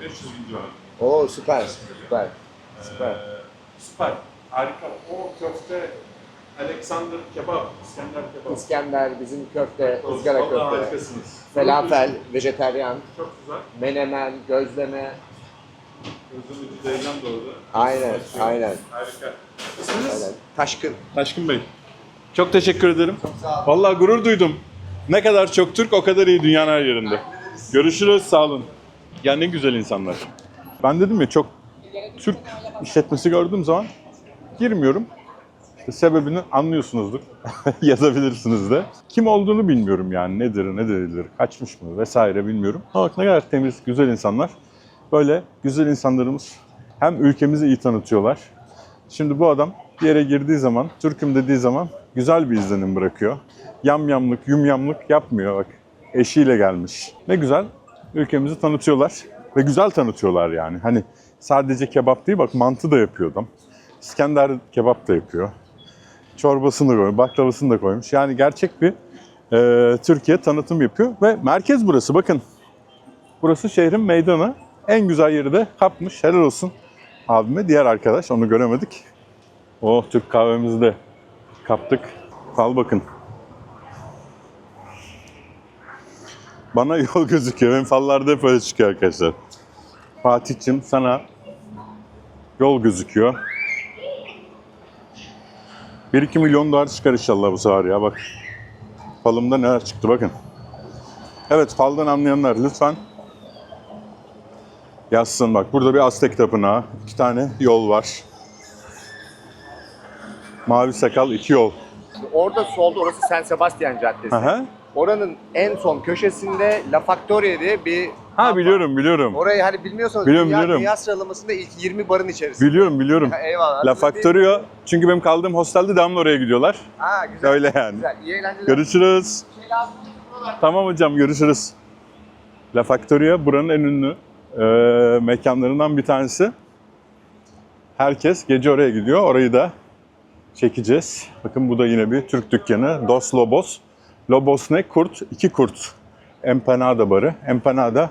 500 bin civarı. Oo süper. Süper. Süper. Süper. Harika. O köfte, Alexander kebap, İskender kebap. İskender, bizim köfte, ızgara Vallahi köfte. harikasınız. Falafel, vejeteryan, Çok güzel. menemen, gözleme. Özlemeci Ceylan da orada. Aynen, aynen. Harika. Aynen. Taşkın. Taşkın Bey. Çok teşekkür ederim. Vallahi gurur duydum. Ne kadar çok Türk o kadar iyi dünyanın her yerinde. Görüşürüz, sağ olun. Ya ne güzel insanlar. Ben dedim ya çok Türk işletmesi gördüğüm zaman girmiyorum. İşte sebebini anlıyorsunuzdur. Yazabilirsiniz de. Kim olduğunu bilmiyorum yani. Nedir, ne değildir, kaçmış mı vesaire bilmiyorum. Ama bak ne kadar temiz, güzel insanlar. Böyle güzel insanlarımız hem ülkemizi iyi tanıtıyorlar. Şimdi bu adam bir yere girdiği zaman, Türk'üm dediği zaman güzel bir izlenim bırakıyor. Yamyamlık, yumyamlık yapmıyor bak. Eşiyle gelmiş. Ne güzel ülkemizi tanıtıyorlar ve güzel tanıtıyorlar yani. Hani sadece kebap değil bak mantı da yapıyor adam. İskender kebap da yapıyor. Çorbasını da koymuş, baklavasını da koymuş. Yani gerçek bir Türkiye tanıtım yapıyor ve merkez burası bakın. Burası şehrin meydanı. En güzel yeri de kapmış. Helal olsun abime. Diğer arkadaş onu göremedik. Oh Türk kahvemizi de kaptık. Al bakın. Bana yol gözüküyor. Benim fallarda hep öyle çıkıyor arkadaşlar. Fatih'cim sana yol gözüküyor. 1-2 milyon dolar çıkar inşallah bu sefer ya bak. Falımda neler çıktı bakın. Evet faldan anlayanlar lütfen yazsın bak. Burada bir Aztek tapınağı. 2 tane yol var. Mavi sakal 2 yol. Orada solda orası San Sebastian Caddesi. Aha. Oranın en son köşesinde La Factoria diye bir... Ha biliyorum. Orayı hani bilmiyorsanız Biliyorum. dünya sıralamasında ilk 20 barın içerisinde. Biliyorum. Eyvallah. La Factoria. Çünkü benim kaldığım hostelde devamlı oraya gidiyorlar. Ha güzel. Öyle yani. Güzel. İyi eğlenceler. Görüşürüz. Tamam hocam görüşürüz. La Factoria buranın en ünlü mekanlarından bir tanesi. Herkes gece oraya gidiyor. Orayı da çekeceğiz. Bakın bu da yine bir Türk dükkanı. Dos Lobos. Lobos ne? Kurt. 2 kurt. Empanada barı. Empanada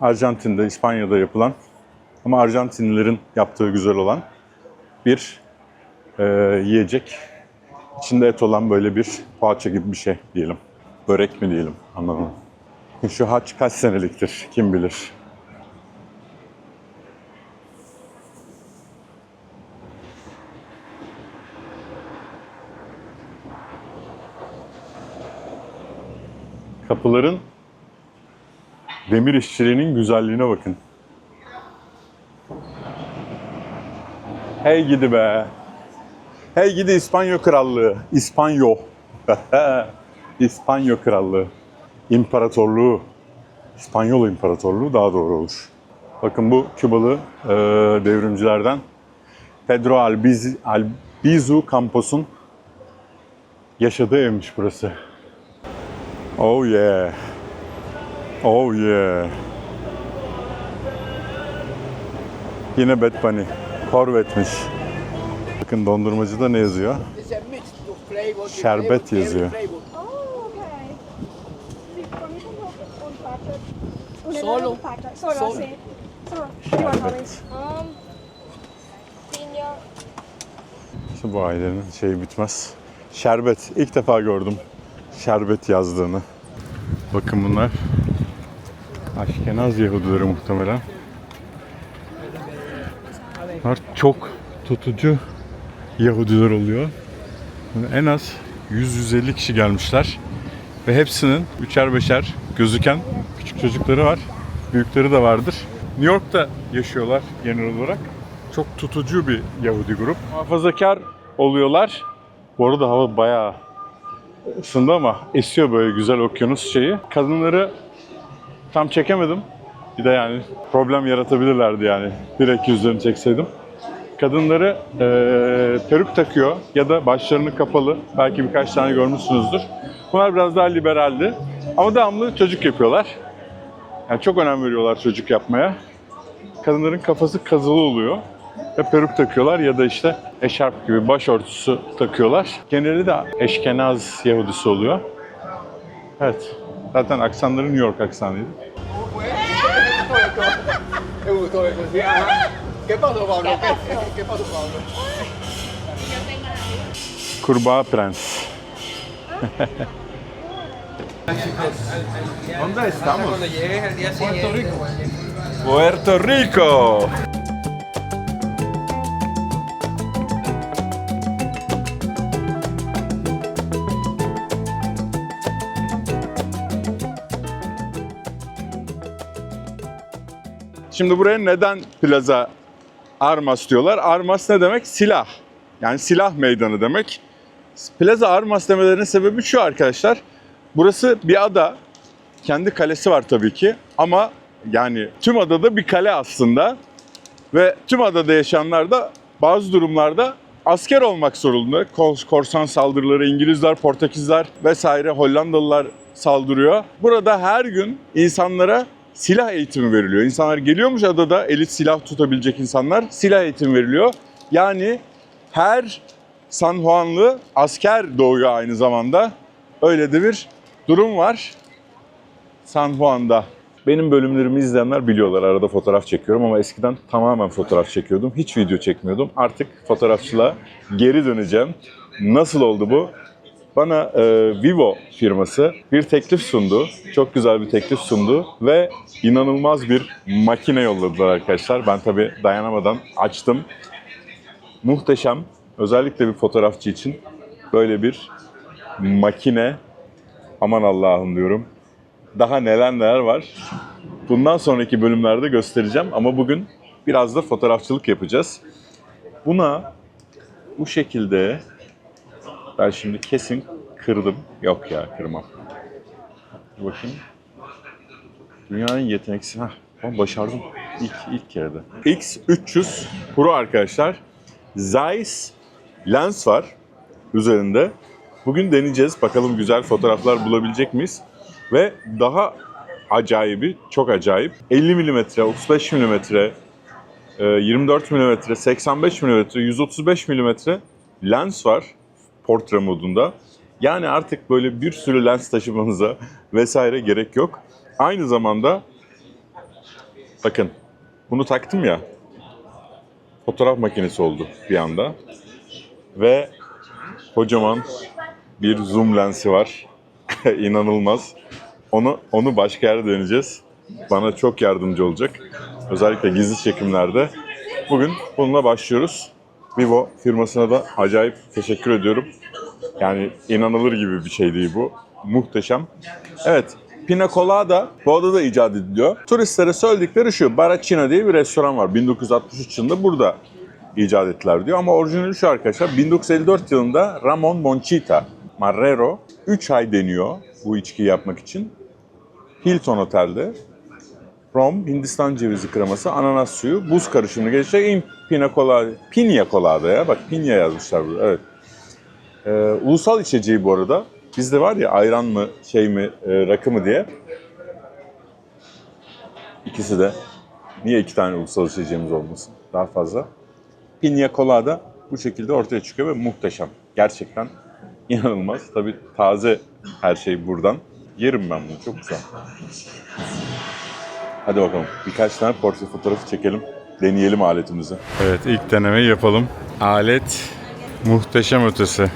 Arjantin'de, İspanya'da yapılan ama Arjantinlilerin yaptığı güzel olan bir yiyecek. İçinde et olan böyle bir poğaça gibi bir şey diyelim. Börek mi diyelim anlamadım. Şu haç kaç seneliktir kim bilir. Kapıların demir işçiliğinin güzelliğine bakın. Hey gidi be. Hey gidi İspanya Krallığı. İspanya. İspanya Krallığı. İmparatorluğu. İspanyol İmparatorluğu daha doğru olur. Bakın bu Kübalı devrimcilerden Pedro Albizu Campos'un yaşadığı evmiş burası. Oh yeah. Oh yeah. Yine Bad Bunny. Corvette'miş. Bakın dondurmacıda ne yazıyor? Şerbet yazıyor. Solo. Solo, sí. Solo. You want orange? Piña. İşte bu ailenin şeyi bitmez. Şerbet. İlk defa gördüm şerbet yazdığını. Bakın bunlar Aşkenaz Yahudileri muhtemelen. Bunlar çok tutucu Yahudiler oluyor. En az 100-150 kişi gelmişler. Ve hepsinin üçer beşer gözüken küçük çocukları var. Büyükleri de vardır. New York'ta yaşıyorlar genel olarak. Çok tutucu bir Yahudi grup. Muhafazakar oluyorlar. Bu arada hava bayağı ısındı ama esiyor böyle güzel okyanus şeyi. Kadınları tam çekemedim. Bir de yani problem yaratabilirlerdi yani. Direkt yüzlerini çekseydim. Kadınları peruk takıyor ya da başlarını kapalı. Belki birkaç tane görmüşsünüzdür. Bunlar biraz daha liberaldi. Ama devamlı çocuk yapıyorlar. Yani çok önem veriyorlar çocuk yapmaya. Kadınların kafası kazılı oluyor. Ve peruk takıyorlar ya da işte eşarp gibi başörtüsü takıyorlar. Geneli de Eşkenaz Yahudisi oluyor. Evet. Zaten aksanları New York aksanıydı. Kurbağa Prens. ¿Dónde estamos? Cuando llegues el día siguiente. Puerto Rico. Şimdi buraya neden Plaza Armas diyorlar? Armas ne demek? Silah. Yani silah meydanı demek. Plaza Armas demelerinin sebebi şu arkadaşlar. Burası bir ada. Kendi kalesi var tabii ki. Ama yani tüm adada bir kale aslında. Ve tüm adada yaşayanlar da bazı durumlarda asker olmak zorunda. Korsan saldırıları, İngilizler, Portekizler vesaire Hollandalılar saldırıyor. Burada her gün insanlara silah eğitimi veriliyor. İnsanlar geliyormuş adada, elit silah tutabilecek insanlar, silah eğitimi veriliyor. Yani her San Juanlı asker doğuyor aynı zamanda. Öyle de bir durum var San Juan'da. Benim bölümlerimi izleyenler biliyorlar, arada fotoğraf çekiyorum ama eskiden tamamen fotoğraf çekiyordum. Hiç video çekmiyordum. Artık fotoğrafçılığa geri döneceğim. Nasıl oldu bu? Bana Vivo firması bir teklif sundu. Çok güzel bir teklif sundu ve inanılmaz bir makine yolladılar arkadaşlar. Ben tabii dayanamadan açtım. Muhteşem. Özellikle bir fotoğrafçı için böyle bir makine. Aman Allah'ım diyorum. Daha neler var. Bundan sonraki bölümlerde göstereceğim ama bugün biraz da fotoğrafçılık yapacağız. Buna bu şekilde ben şimdi kesin kırdım. Yok ya, kırmam. Dur bakayım. Dünyanın yeteneksiz. Başardım. İlk kerede. X300 Pro arkadaşlar. Zeiss lens var üzerinde. Bugün deneyeceğiz. Bakalım güzel fotoğraflar bulabilecek miyiz? Ve daha acayibi, çok acayip. 50 mm, 35 mm, 24 mm, 85 mm, 135 mm lens var portre modunda. Yani artık böyle bir sürü lens taşımanıza vesaire gerek yok. Aynı zamanda bakın bunu taktım ya, fotoğraf makinesi oldu bir anda. Ve kocaman bir zoom lensi var. İnanılmaz. Onu başka yerde deneyeceğiz. Bana çok yardımcı olacak. Özellikle gizli çekimlerde. Bugün bununla başlıyoruz. Vivo firmasına da acayip teşekkür ediyorum. Yani inanılır gibi bir şey değil bu. Muhteşem. Evet, Pina Colada bu adada icat ediliyor. Turistlere söyledikleri şu, Baracina diye bir restoran var. 1963 yılında burada icat ettiler diyor. Ama orijinali şu arkadaşlar, 1954 yılında Ramon Monchita Marrero 3 ay deniyor bu içkiyi yapmak için. Hilton Otel'de rom, Hindistan cevizi kreması, ananas suyu, buz karışımını geçecek Pina Colada ya. Bak pinya yazmışlar burada. Evet. Ulusal içeceği bu arada. Bizde var ya ayran mı, şey mi, rakı mı diye. İkisi de. Niye 2 tane ulusal içeceğimiz olmasın? Daha fazla. Pina Colada bu şekilde ortaya çıkıyor ve muhteşem. Gerçekten inanılmaz. Tabii taze her şey buradan. Yerim ben bunu. Çok güzel. Hadi bakalım. Birkaç tane portre fotoğrafı çekelim. Deneyelim aletimizi. Evet, ilk denemeyi yapalım. Alet muhteşem ötesi.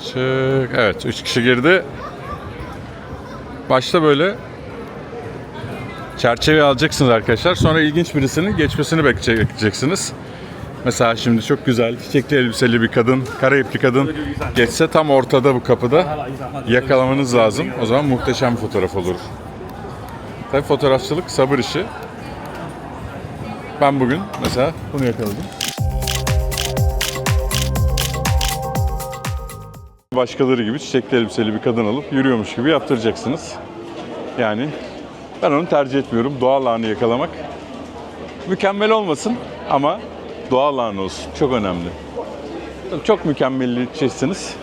Çık. Evet, 3 kişi girdi. Başta böyle çerçeve alacaksınız arkadaşlar. Sonra ilginç birisinin geçmesini bekleyeceksiniz. Mesela şimdi çok güzel çiçekli elbiseli bir kadın, Karayipli kadın geçse tam ortada bu kapıda yakalamanız lazım. O zaman muhteşem bir fotoğraf olur. Tabii fotoğrafçılık sabır işi. Ben bugün mesela bunu yakaladım. Başkaları gibi çiçekli elbiseli bir kadın alıp yürüyormuş gibi yaptıracaksınız. Yani ben onu tercih etmiyorum. Doğal anı yakalamak. Mükemmel olmasın ama doğal an olsun. Çok önemli. Çok mükemmeliyetçisiniz.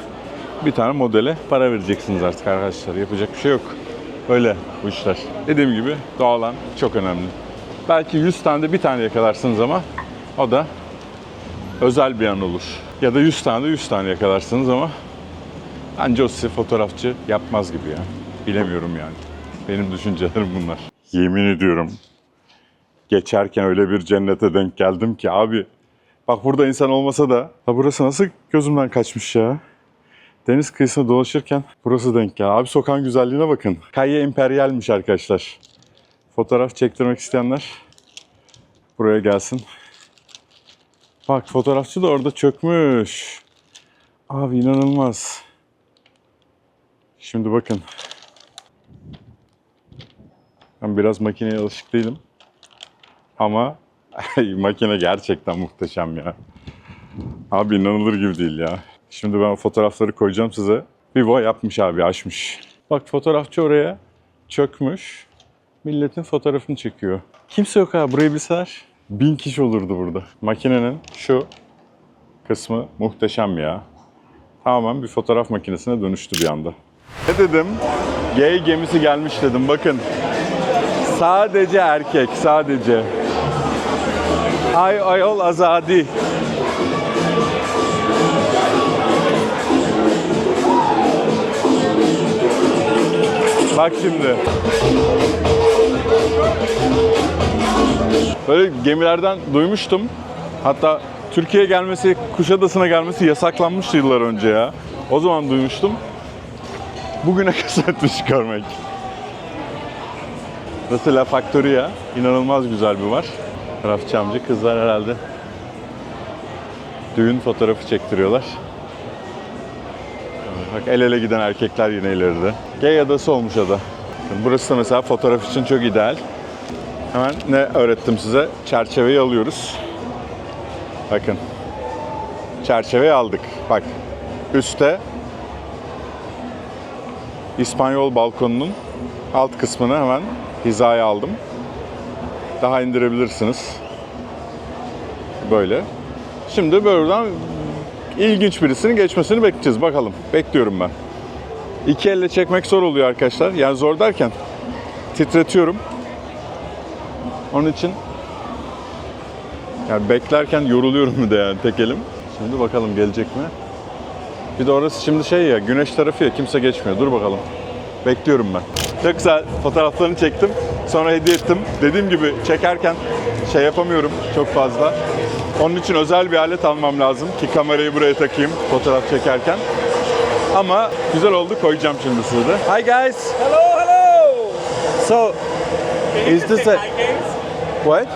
Bir tane modele para vereceksiniz artık arkadaşlar. Yapacak bir şey yok. Öyle bu işler. Dediğim gibi doğal an çok önemli. Belki 100 tane de bir tane yakalarsınız ama o da özel bir an olur. Ya da 100 tane de 100 tane yakalarsınız ama bence o size fotoğrafçı yapmaz gibi ya. Bilemiyorum yani. Benim düşüncelerim bunlar. Yemin ediyorum. Geçerken öyle bir cennete denk geldim ki abi. Bak burada insan olmasa da. Ha burası nasıl gözümden kaçmış ya. Deniz kıyısında dolaşırken burası denk gel. Abi sokağın güzelliğine bakın. Calle Imperial'miş arkadaşlar. Fotoğraf çektirmek isteyenler buraya gelsin. Bak fotoğrafçı da orada çökmüş. Abi inanılmaz. Şimdi bakın. Ben biraz makineye alışık değilim. Ama makine gerçekten muhteşem ya. Abi inanılır gibi değil ya. Şimdi ben fotoğrafları koyacağım size. Vivo yapmış abi, açmış. Bak fotoğrafçı oraya çökmüş. Milletin fotoğrafını çekiyor. Kimse yok ha, burayı bilseler 1000 kişi olurdu burada. Makinenin şu kısmı muhteşem ya. Tamamen bir fotoğraf makinesine dönüştü bir anda. Ne dedim? Gay gemisi gelmiş dedim, bakın. Sadece erkek, sadece. Ay ayol azadi. Bak şimdi. Böyle gemilerden duymuştum. Hatta Türkiye'ye gelmesi, Kuşadası'na gelmesi yasaklanmıştı yıllar önce ya. O zaman duymuştum. Bugüne kısmetmiş görmek. Mesela Factoria, inanılmaz güzel bir var. Fotoğrafçı amca, kızlar herhalde düğün fotoğrafı çektiriyorlar. Bak el ele giden erkekler yine ileride. Gay adası olmuş ada. Burası da mesela fotoğraf için çok ideal. Hemen ne öğrettim size? Çerçeveyi alıyoruz. Bakın. Çerçeveyi aldık. Bak. Üstte İspanyol balkonunun alt kısmını hemen hizaya aldım. Daha indirebilirsiniz. Böyle. Şimdi buradan ilginç birisinin geçmesini bekleyeceğiz. Bakalım. Bekliyorum ben. İki elle çekmek zor oluyor arkadaşlar. Yani zor derken titretiyorum. Onun için yani beklerken yoruluyorum bir de yani tek elim. Şimdi bakalım gelecek mi? Bir de orası şimdi şey ya, güneş tarafı ya, kimse geçmiyor. Dur bakalım. Bekliyorum ben. Çok güzel fotoğraflarını çektim. Sonra hediye ettim. Dediğim gibi çekerken şey yapamıyorum çok fazla. Onun için özel bir alet almam lazım ki kamerayı buraya takayım fotoğraf çekerken. Ama güzel oldu, koyacağım şimdi size de. Hi guys. Hello, hello. So, is this a... What?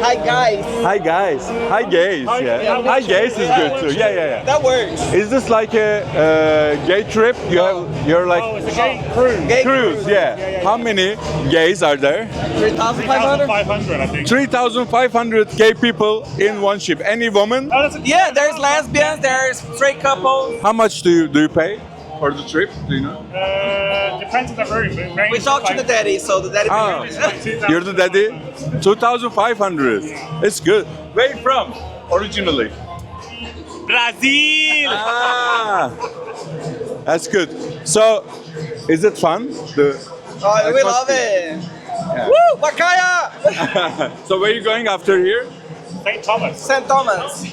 Hi guys. Hi guys. Hi gays. Yeah. Hi gays is good too. Yeah. That works. Is this like a gay trip? You're like It's a gay cruise. Gay cruise? Yeah. How many gays are there? 3,500. 500, I think. 3,500 gay people in one ship. Any woman? Yeah, there's lesbians, there's straight couples. How much do you pay for the trip? Do you know? Depends on the room. It ranges We talked to the daddy, so the daddy. Ah, $2,000. you're the daddy? 2,500. It's good. Where you from? Originally? Brazil. Ah, that's good. So, is it fun? Oh, we love it. Woo, Wakaya! So, where are you going after here? St. Thomas. St. Thomas.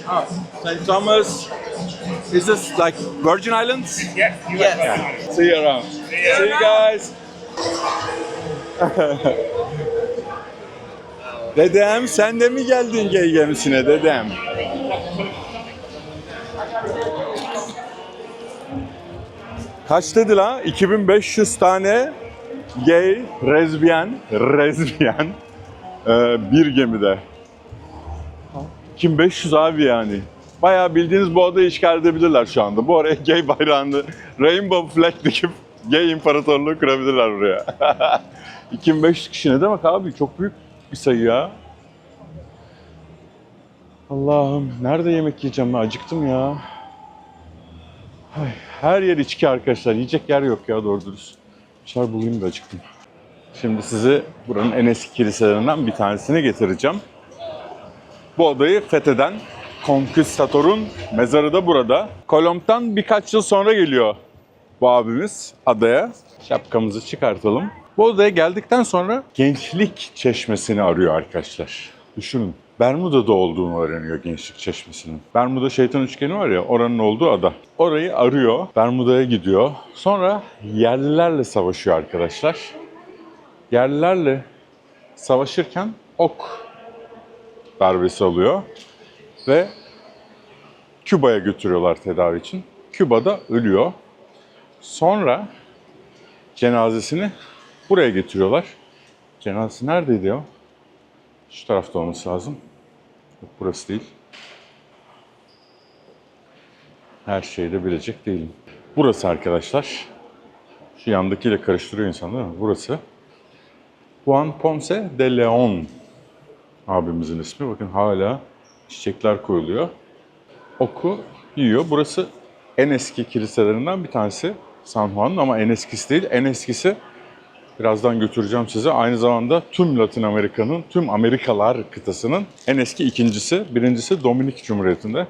St. Thomas. Is this like Virgin Islands? Yeah. Yes. See you around. See you guys. Dedem, sen de mi geldin gay gemisine dedem? Kaç dedi la? 2500 tane gay, lezbiyen bir gemide. 2500 abi yani. Bayağı bildiğiniz bu adayı işgal edebilirler şu anda. Bu araya gay bayrağını, rainbow flag dikip gay imparatorluğu kurabilirler buraya. 2500 kişi ne demek abi? Çok büyük bir sayı ya. Allah'ım nerede yemek yiyeceğim ben? Acıktım ya. Ay, her yer içki arkadaşlar. Yiyecek yer yok ya doğru dürüst. Dışarı bulayım da acıktım. Şimdi sizi buranın en eski kiliselerinden bir tanesine getireceğim. Bu adayı fetheden Konkistador'un mezarı da burada. Kolomb'dan birkaç yıl sonra geliyor bu abimiz adaya. Şapkamızı çıkartalım. Bu adaya geldikten sonra gençlik çeşmesini arıyor arkadaşlar. Düşünün. Bermuda'da olduğunu öğreniyor gençlik çeşmesinin. Bermuda şeytan üçgeni var ya, oranın olduğu ada. Orayı arıyor, Bermuda'ya gidiyor. Sonra yerlilerle savaşıyor arkadaşlar. Yerlilerle savaşırken ok darbesi alıyor. Ve Küba'ya götürüyorlar tedavi için. Küba'da ölüyor. Sonra cenazesini buraya getiriyorlar. Cenazesi neredeydi ya? Şu tarafta olması lazım. Yok, burası değil. Her şeyi de bilecek değilim. Burası arkadaşlar. Şu yandakiyle karıştırıyor insan değil mi? Burası. Juan Ponce de León abimizin ismi. Bakın hala çiçekler koyuluyor. Oku yiyor. Burası en eski kiliselerinden bir tanesi. San Juan'ın ama en eskisi değil. En eskisi birazdan götüreceğim size. Aynı zamanda tüm Latin Amerika'nın, tüm Amerikalar kıtasının en eski ikincisi. Birincisi Dominik Cumhuriyeti'nde.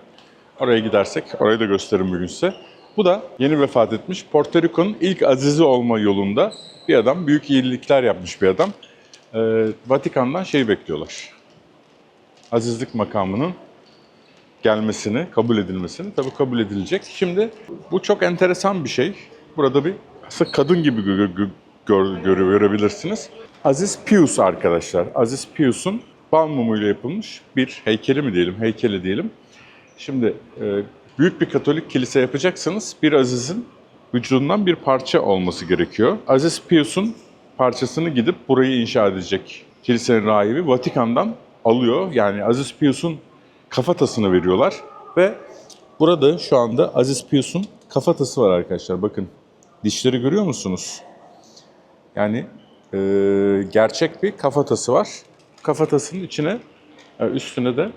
Oraya gidersek, orayı da gösteririm bugün size. Bu da yeni vefat etmiş. Porto Rico'nun ilk azizi olma yolunda bir adam. Büyük iyilikler yapmış bir adam. Vatikan'dan şeyi bekliyorlar. Azizlik makamının gelmesini, kabul edilmesini. Tabii kabul edilecek. Şimdi bu çok enteresan bir şey. Burada bir aslında kadın gibi görebilirsiniz. Aziz Pius arkadaşlar. Aziz Pius'un bal mumuyla yapılmış bir heykeli mi diyelim, heykeli diyelim. Şimdi büyük bir Katolik kilise yapacaksanız bir Aziz'in vücudundan bir parça olması gerekiyor. Aziz Pius'un parçasını gidip burayı inşa edecek kilisenin rahibi Vatikan'dan alıyor. Yani Aziz Pius'un kafatasını veriyorlar ve burada şu anda Aziz Pius'un kafatası var arkadaşlar. Bakın dişleri görüyor musunuz? Yani gerçek bir kafatası var. Kafatasının içine, üstüne de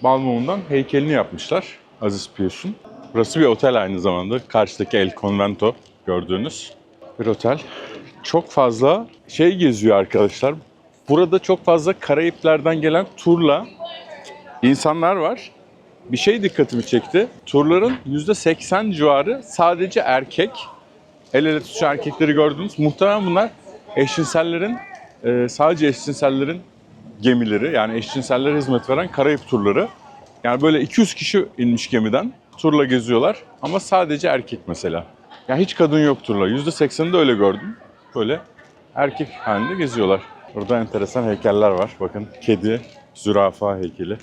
bal mumundan heykelini yapmışlar Aziz Pius'un. Burası bir otel aynı zamanda. Karşıdaki El Convento gördüğünüz bir otel. Çok fazla şey geziyor arkadaşlar. Burada çok fazla Karayipler'den gelen turla insanlar var. Bir şey dikkatimi çekti. Turların %80 civarı sadece erkek. El ele tutuşan erkekleri gördünüz. Muhtemelen bunlar eşcinsellerin, sadece eşcinsellerin gemileri. Yani eşcinsellere hizmet veren Karayip turları. Yani böyle 200 kişi inmiş gemiden. Turla geziyorlar ama sadece erkek mesela. Yani hiç kadın yok turla. %80'ini de öyle gördüm. Böyle erkek halinde geziyorlar. Burada enteresan heykeller var. Bakın kedi, zürafa heykeli.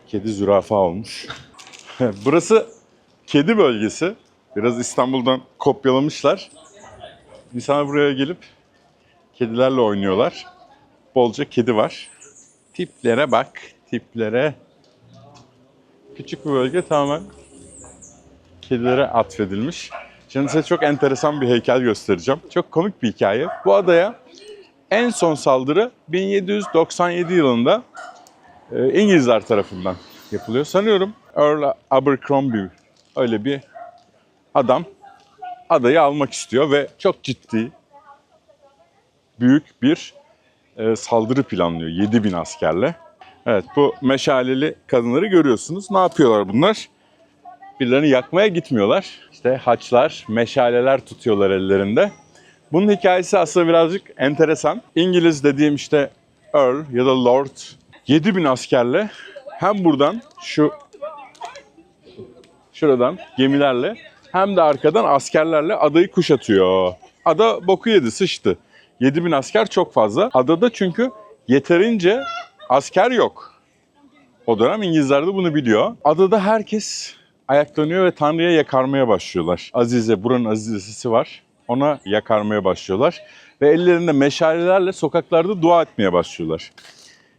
Kedi zürafa olmuş. Burası kedi bölgesi. Biraz İstanbul'dan kopyalamışlar. İnsanlar buraya gelip kedilerle oynuyorlar. Bolca kedi var. Tiplere bak, tiplere. Küçük bir bölge tamamen kedilere atfedilmiş. Şimdi size çok enteresan bir heykel göstereceğim. Çok komik bir hikaye. Bu adaya en son saldırı 1797 yılında İngilizler tarafından yapılıyor. Sanıyorum Earl Abercrombie öyle bir adam adayı almak istiyor ve çok ciddi, büyük bir saldırı planlıyor 7000 askerle. Evet, bu meşaleli kadınları görüyorsunuz. Ne yapıyorlar bunlar? Birilerini yakmaya gitmiyorlar. İşte haçlar, meşaleler tutuyorlar ellerinde. Bunun hikayesi aslında birazcık enteresan. İngiliz dediğim işte Earl ya da Lord 7000 askerle hem buradan şuradan gemilerle hem de arkadan askerlerle adayı kuşatıyor. Ada boku yedi, sıçtı. 7000 asker çok fazla. Adada çünkü yeterince asker yok. O dönem İngilizler de bunu biliyor. Adada herkes ayaklanıyor ve Tanrı'ya yakarmaya başlıyorlar. Azize, buranın Azizesi var. Ona yakarmaya başlıyorlar. Ve ellerinde meşalelerle sokaklarda dua etmeye başlıyorlar.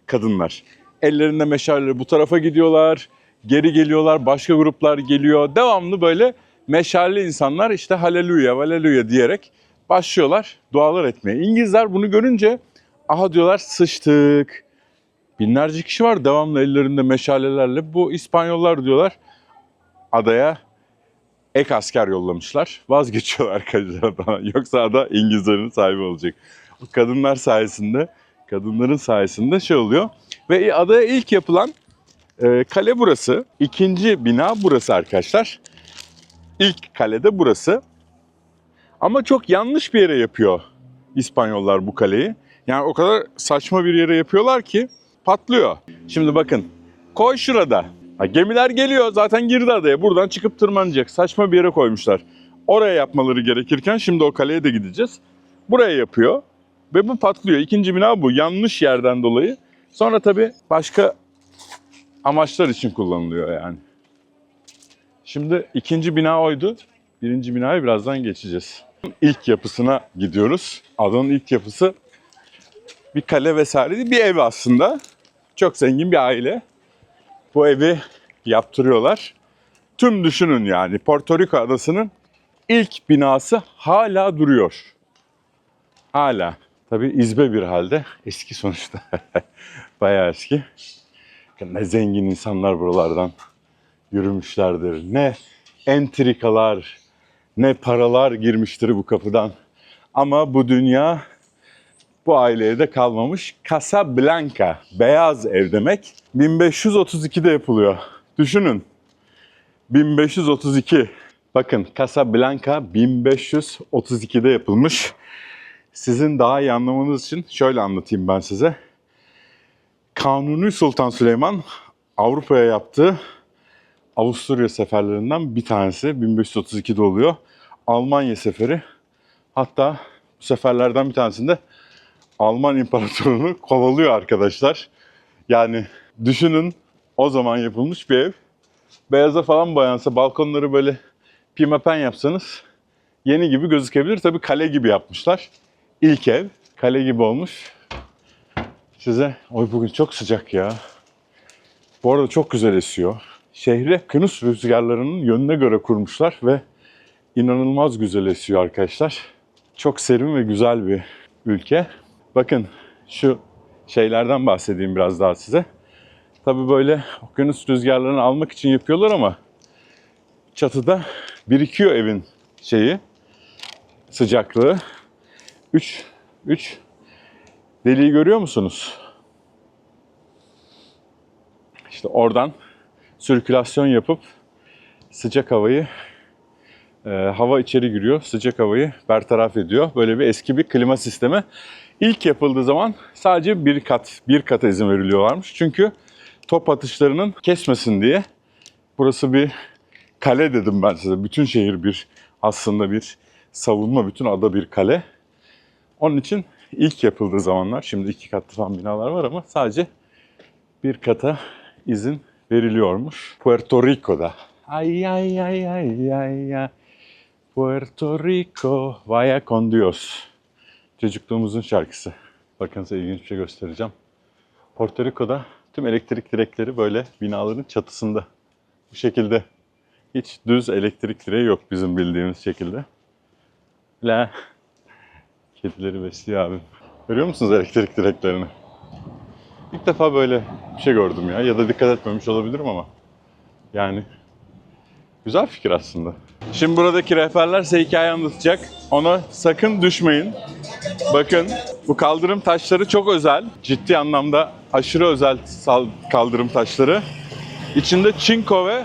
Kadınlar. Ellerinde meşaleleri bu tarafa gidiyorlar. Geri geliyorlar. Başka gruplar geliyor. Devamlı böyle meşaleli insanlar işte haleluya, haleluya diyerek başlıyorlar dualar etmeye. İngilizler bunu görünce aha diyorlar sıçtık. Binlerce kişi var devamlı ellerinde meşalelerle. Bu İspanyollar diyorlar adaya ek asker yollamışlar. Vazgeçiyorlar arkadaşlar adadan. Yoksa ada İngilizlerin sahibi olacak. O kadınların sayesinde şey oluyor. Ve adaya ilk yapılan kale burası. İkinci bina burası arkadaşlar. İlk kalede burası. Ama çok yanlış bir yere yapıyor İspanyollar bu kaleyi. Yani o kadar saçma bir yere yapıyorlar ki patlıyor. Şimdi bakın koy şurada. Ha, gemiler geliyor zaten girdi adaya. Buradan çıkıp tırmanacak. Saçma bir yere koymuşlar. Oraya yapmaları gerekirken şimdi o kaleye de gideceğiz. Buraya yapıyor ve bu patlıyor. İkinci bina bu. Yanlış yerden dolayı. Sonra tabii başka amaçlar için kullanılıyor yani. Şimdi ikinci bina oydu. Birinci binaya birazdan geçeceğiz. İlk yapısına gidiyoruz. Adanın ilk yapısı bir kale vesaire değil, bir ev aslında. Çok zengin bir aile. Bu evi yaptırıyorlar. Tüm düşünün yani Porto Rico adasının ilk binası hala duruyor. Hala. Tabii izbe bir halde. Eski sonuçta. Bayağı eski. Ne zengin insanlar buralardan yürümüşlerdir. Ne entrikalar, ne paralar girmiştir bu kapıdan. Ama bu dünya bu aileye de kalmamış. Casablanca, beyaz ev demek. 1532'de yapılıyor. Düşünün. 1532. Bakın Casablanca 1532'de yapılmış. Sizin daha iyi anlamanız için şöyle anlatayım ben size. Kanuni Sultan Süleyman Avrupa'ya yaptığı Avusturya seferlerinden bir tanesi 1532'de oluyor. Almanya seferi. Hatta bu seferlerden bir tanesinde Alman imparatorunu kovalıyor arkadaşlar. Yani düşünün o zaman yapılmış bir ev. Beyaza falan boyansa balkonları böyle pimapen yapsanız yeni gibi gözükebilir. Tabii kale gibi yapmışlar. İlk ev kale gibi olmuş. Size oy bugün çok sıcak ya. Bu arada çok güzel esiyor. Şehri Kınus rüzgarlarının yönüne göre kurmuşlar ve inanılmaz güzel esiyor arkadaşlar. Çok serin ve güzel bir ülke. Bakın şu şeylerden bahsedeyim biraz daha size. Tabii böyle okyanus rüzgarlarını almak için yapıyorlar ama çatıda birikiyor evin sıcaklığı. 3 deliği görüyor musunuz? İşte oradan sirkülasyon yapıp sıcak havayı hava içeri giriyor, sıcak havayı bertaraf ediyor. Böyle bir eski bir klima sistemi. İlk yapıldığı zaman sadece bir kata izin veriliyorlarmış. Çünkü top atışlarının kesmesin diye. Burası bir kale dedim ben size. Bütün şehir aslında bir savunma, bütün ada bir kale. Onun için ilk yapıldığı zamanlar, şimdi 2 katlı falan binalar var ama sadece bir kata izin veriliyormuş. Puerto Rico'da. Ay ay ay ay ay ay. Puerto Rico, vaya con Dios. Çocukluğumuzun şarkısı. Bakın size ilginç bir şey göstereceğim. Puerto Rico'da tüm elektrik direkleri böyle binaların çatısında. Bu şekilde. Hiç düz elektrik direği yok bizim bildiğimiz şekilde. La. Kedileri besliyor abim. Görüyor musunuz elektrik direklerini? İlk defa böyle bir şey gördüm ya. Ya da dikkat etmemiş olabilirim ama. Yani güzel fikir aslında. Şimdi buradaki rehberler size hikaye anlatacak. Ona sakın düşmeyin. Bakın bu kaldırım taşları çok özel. Ciddi anlamda aşırı özel kaldırım taşları. İçinde çinko ve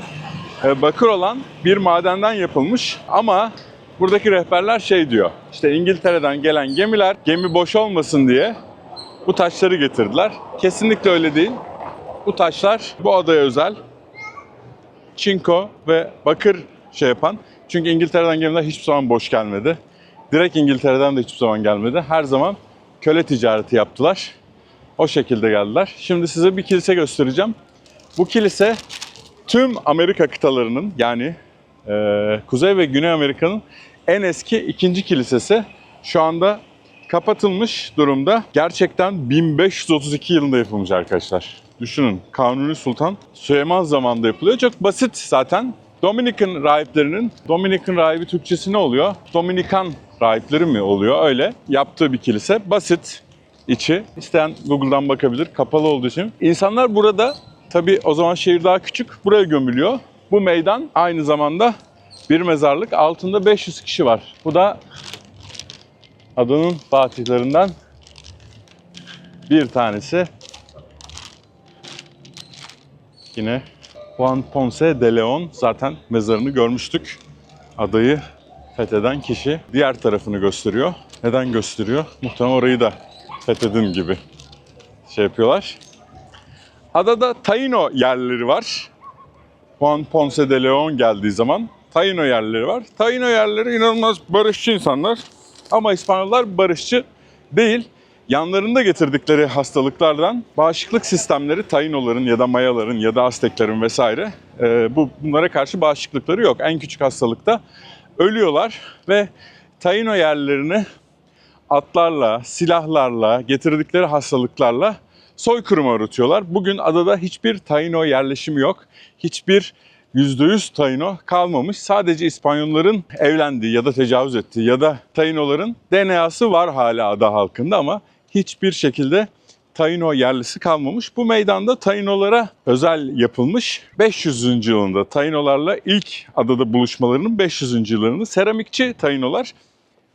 bakır olan bir madenden yapılmış. Ama buradaki rehberler şey diyor. İşte İngiltere'den gelen gemiler gemi boş olmasın diye bu taşları getirdiler. Kesinlikle öyle değil. Bu taşlar bu adaya özel. Çinko ve bakır yapan. Çünkü İngiltere'den gemiler hiçbir zaman boş gelmedi. Direkt İngiltere'den de hiçbir zaman gelmedi. Her zaman köle ticareti yaptılar. O şekilde geldiler. Şimdi size bir kilise göstereceğim. Bu kilise tüm Amerika kıtalarının yani Kuzey ve Güney Amerika'nın en eski ikinci kilisesi şu anda kapatılmış durumda. Gerçekten 1532 yılında yapılmış arkadaşlar. Düşünün, Kanuni Sultan Süleyman zamanında yapılıyor. Çok basit zaten. Dominican rahiplerinin, Dominican rahibi Türkçesi ne oluyor? Dominikan rahipleri mi oluyor? Öyle yaptığı bir kilise. Basit içi. İsteyen Google'dan bakabilir. Kapalı olduğu için. İnsanlar burada, tabii o zaman şehir daha küçük, buraya gömülüyor. Bu meydan aynı zamanda bir mezarlık. Altında 500 kişi var. Bu da adanın fatihlerinden bir tanesi. Yine Juan Ponce de Leon, zaten mezarını görmüştük. Adayı fetheden kişi diğer tarafını gösteriyor. Neden gösteriyor? Muhtemelen orayı da fethedin gibi şey yapıyorlar. Adada Taino yerlileri var. Juan Ponce de Leon geldiği zaman Taino yerlileri var. Taino yerlileri inanılmaz barışçı insanlar. Ama İspanyollar barışçı değil. Yanlarında getirdikleri hastalıklardan bağışıklık sistemleri Tainoların ya da Mayaların ya da Azteklerin vesaire bunlara karşı bağışıklıkları yok. En küçük hastalıkta ölüyorlar ve Taino yerlerini atlarla, silahlarla, getirdikleri hastalıklarla soykırıma uğratıyorlar. Bugün adada hiçbir Taino yerleşimi yok. Hiçbir %100 Taino kalmamış. Sadece İspanyolların evlendiği ya da tecavüz ettiği ya da Tainoların DNA'sı var hala ada halkında ama hiçbir şekilde Taino yerlisi kalmamış. Bu meydanda Tainolara özel yapılmış 500. yılında Tainolarla ilk adada buluşmalarının 500. yıllarında seramikçi Tainolar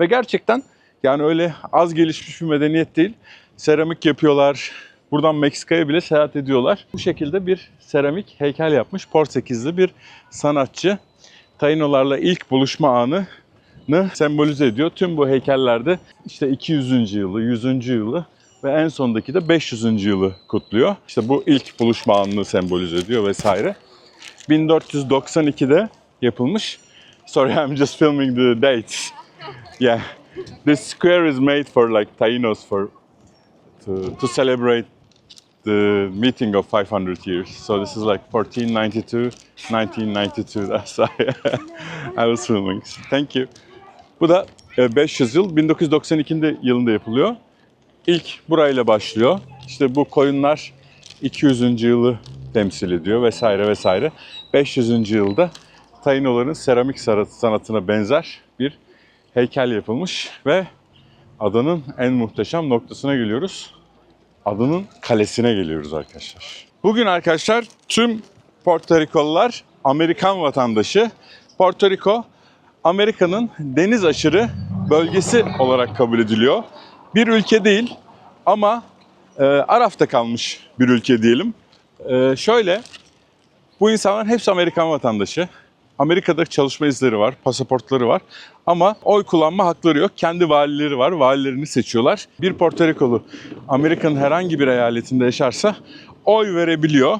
ve gerçekten yani öyle az gelişmiş bir medeniyet değil. Seramik yapıyorlar. Buradan Meksika'ya bile seyahat ediyorlar. Bu şekilde bir seramik heykel yapmış Portekizli bir sanatçı. Tainolarla ilk buluşma anını sembolize ediyor. Tüm bu heykellerde işte 200. yılı, 100. yılı ve en sondaki de 500. yılı kutluyor. İşte bu ilk buluşma anını sembolize ediyor vesaire. 1492'de yapılmış. Sorry, I'm just filming the dates. Yeah. This square is made for like Tainos to celebrate the meeting of 500 years. So this is like 1492, 1992. That's why I was filming. Thank you. Bu da 500 yıl, 1992 yılında yapılıyor. İlk burayla başlıyor. İşte bu koyunlar 200. yılı temsil ediyor vesaire vesaire. 500. yılda Tainoların seramik sanatına benzer bir heykel yapılmış ve adanın en muhteşem noktasına geliyoruz. Adanın kalesine geliyoruz arkadaşlar. Bugün arkadaşlar tüm Porto Rikolular Amerikan vatandaşı. Porto Rico, Amerika'nın deniz aşırı bölgesi olarak kabul ediliyor. Bir ülke değil ama Araf'ta kalmış bir ülke diyelim. Şöyle, bu insanların hepsi Amerikan vatandaşı. Amerika'da çalışma izleri var, pasaportları var ama oy kullanma hakları yok. Kendi valileri var, valilerini seçiyorlar. Bir Porto Rikolu Amerika'nın herhangi bir eyaletinde yaşarsa oy verebiliyor.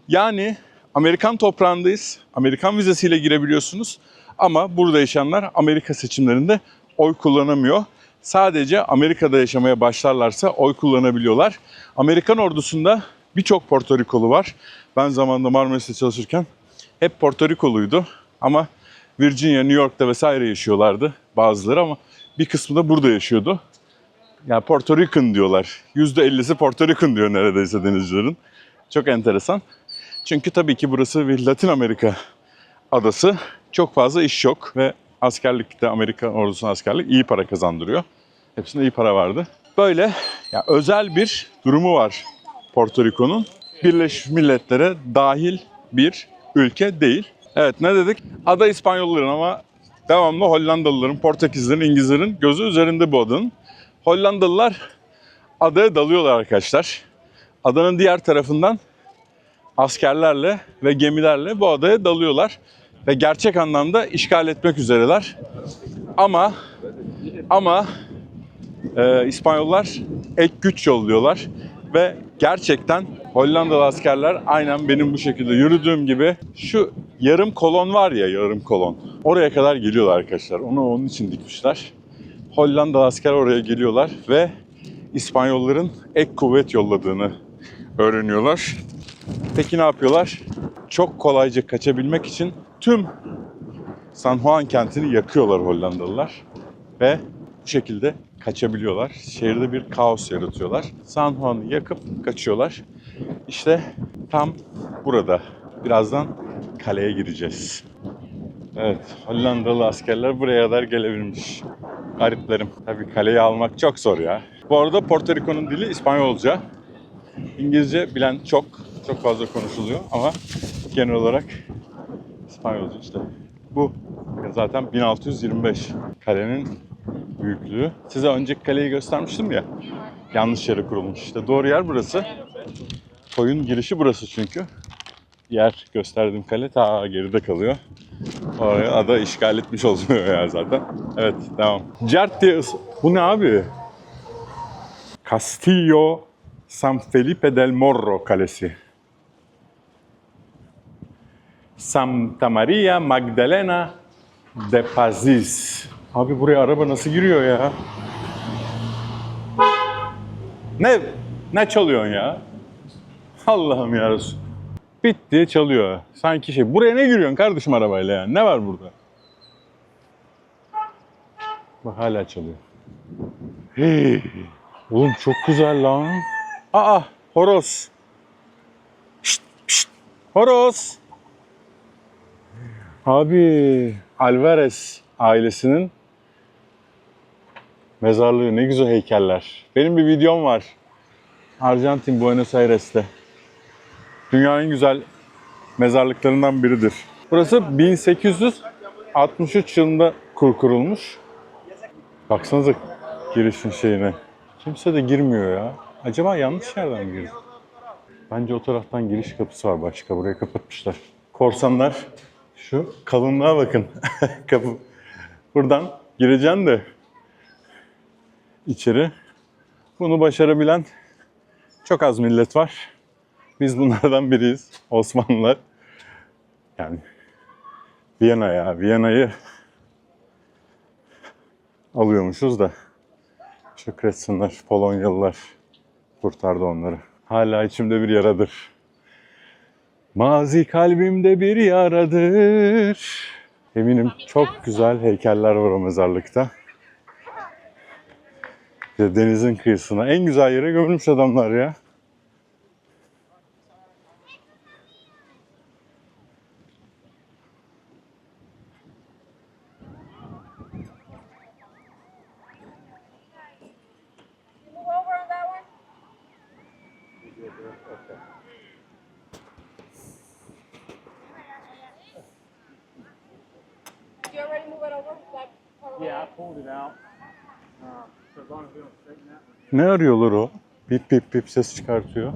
Yani Amerikan toprağındayız, Amerikan vizesiyle girebiliyorsunuz ama burada yaşayanlar Amerika seçimlerinde oy kullanamıyor. Sadece Amerika'da yaşamaya başlarlarsa oy kullanabiliyorlar. Amerikan ordusunda birçok Porto Rikolu var. Ben zamanında Marmaris'te çalışırken hep Porto Rikoluydu ama Virginia, New York'ta vesaire yaşıyorlardı bazıları ama bir kısmı da burada yaşıyordu. Yani Porto Rican diyorlar. %50'si Porto Rican diyor neredeyse denizcilerin. Çok enteresan. Çünkü tabii ki burası bir Latin Amerika adası. Çok fazla iş yok ve askerlikte Amerikan ordusuna askerlik iyi para kazandırıyor. Hepsinde iyi para vardı. Böyle yani özel bir durumu var Porto Rico'nun. Birleşmiş Milletler'e dahil bir ülke değil. Evet, ne dedik? Ada İspanyolların ama devamlı Hollandalıların, Portekizlerin, İngilizlerin gözü üzerinde bu adanın. Hollandalılar adaya dalıyorlar arkadaşlar. Adanın diğer tarafından askerlerle ve gemilerle bu adaya dalıyorlar. Ve gerçek anlamda işgal etmek üzereler. Ama İspanyollar ek güç yolluyorlar. Ve gerçekten Hollandalı askerler aynen benim bu şekilde yürüdüğüm gibi şu yarım kolon var ya, yarım kolon. Oraya kadar geliyorlar arkadaşlar. Onu onun için dikmişler. Hollandalı asker oraya geliyorlar ve İspanyolların ek kuvvet yolladığını öğreniyorlar. Peki ne yapıyorlar? çok kolayca kaçabilmek için tüm San Juan kentini yakıyorlar Hollandalılar. Ve bu şekilde kaçabiliyorlar. Şehirde bir kaos yaratıyorlar. San Juan'ı yakıp kaçıyorlar. İşte tam burada. Birazdan kaleye gireceğiz. Evet, Hollandalı askerler buraya kadar gelebilmiş. Gariplerim. Tabii kaleyi almak çok zor ya. Bu arada Porto Rico'nun dili İspanyolca. İngilizce bilen çok fazla konuşuluyor ama genel olarak İspanyolca işte. Bu zaten 1625 kalenin büyüklüğü. Size önceki kaleyi göstermiştim ya. Yanlış yere kurulmuş. İşte doğru yer burası. Koyun girişi burası çünkü. Yer gösterdiğim kale ta geride kalıyor. Oraya ada işgal etmiş oluyor ya zaten. Evet, devam. Cert diye bu ne abi? Castillo San Felipe del Morro Kalesi. Santa Maria Magdalena de Pazis. Abi buraya araba nasıl giriyor ya? Ne çalıyorsun ya? Allah'ım ya Resul. Bit diye çalıyor. Sanki şey. Buraya ne giriyorsun kardeşim arabayla yani? Ne var burada? Bak hala çalıyor. Hey. Oğlum çok güzel lan. Aa, horoz. Şşt, şşt. Horoz. Abi, Alvarez ailesinin mezarlığı. Ne güzel heykeller. Benim bir videom var. Arjantin, Buenos Aires'te. Dünyanın en güzel mezarlıklarından biridir. Burası 1863 yılında kurulmuş. Baksanıza girişin şeyine. Kimse de girmiyor ya. Acaba yanlış yerden mi girdi? Bence o taraftan giriş kapısı var başka. Burayı kapatmışlar. Korsanlar, şu kalınlığa bakın. Kapı. Buradan gireceksin de içeri. Bunu başarabilen çok az millet var. Biz bunlardan biriyiz. Osmanlılar. Yani Viyana ya. Viyana'yı alıyormuşuz da. Şükretsinler. Polonyalılar kurtardı onları. Hala içimde bir yaradır. Mazi kalbimde bir yaradır. Eminim çok güzel heykeller var o mezarlıkta. İşte denizin kıyısına. En güzel yere gömülmüş adamlar ya. You already move it over? Yeah, I pulled it out. So as long as we don't straighten that. Ne arıyorlar o? Bip bip bip ses çıkartıyor.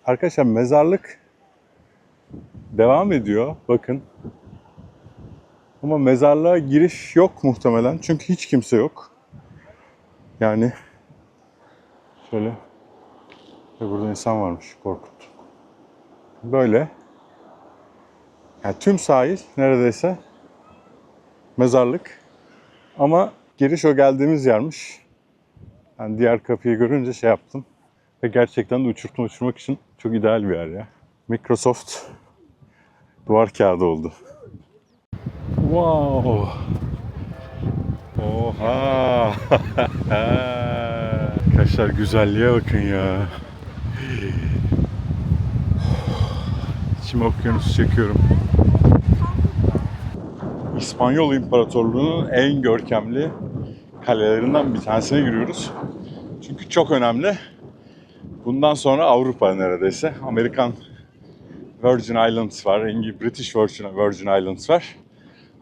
Arkadaşlar mezarlık devam ediyor. Bakın. Ama mezarlığa giriş yok muhtemelen. Çünkü hiç kimse yok. Yani şöyle. Ve burada insan varmış. Korkut. Böyle. Yani tüm sahil neredeyse mezarlık. Ama giriş o geldiğimiz yermiş. Yani diğer kapıyı görünce şey yaptım. Ve gerçekten de uçurtmak için çok ideal bir yer ya. Microsoft duvar kağıdı oldu. Wow. Oha. Arkadaşlar güzelliğe bakın ya. İçime okyanusu çekiyorum. İspanyol İmparatorluğu'nun en görkemli kalelerinden bir tanesine giriyoruz. Çünkü çok önemli. Bundan sonra Avrupa neredeyse. Amerikan Virgin Islands var, British Virgin Islands var.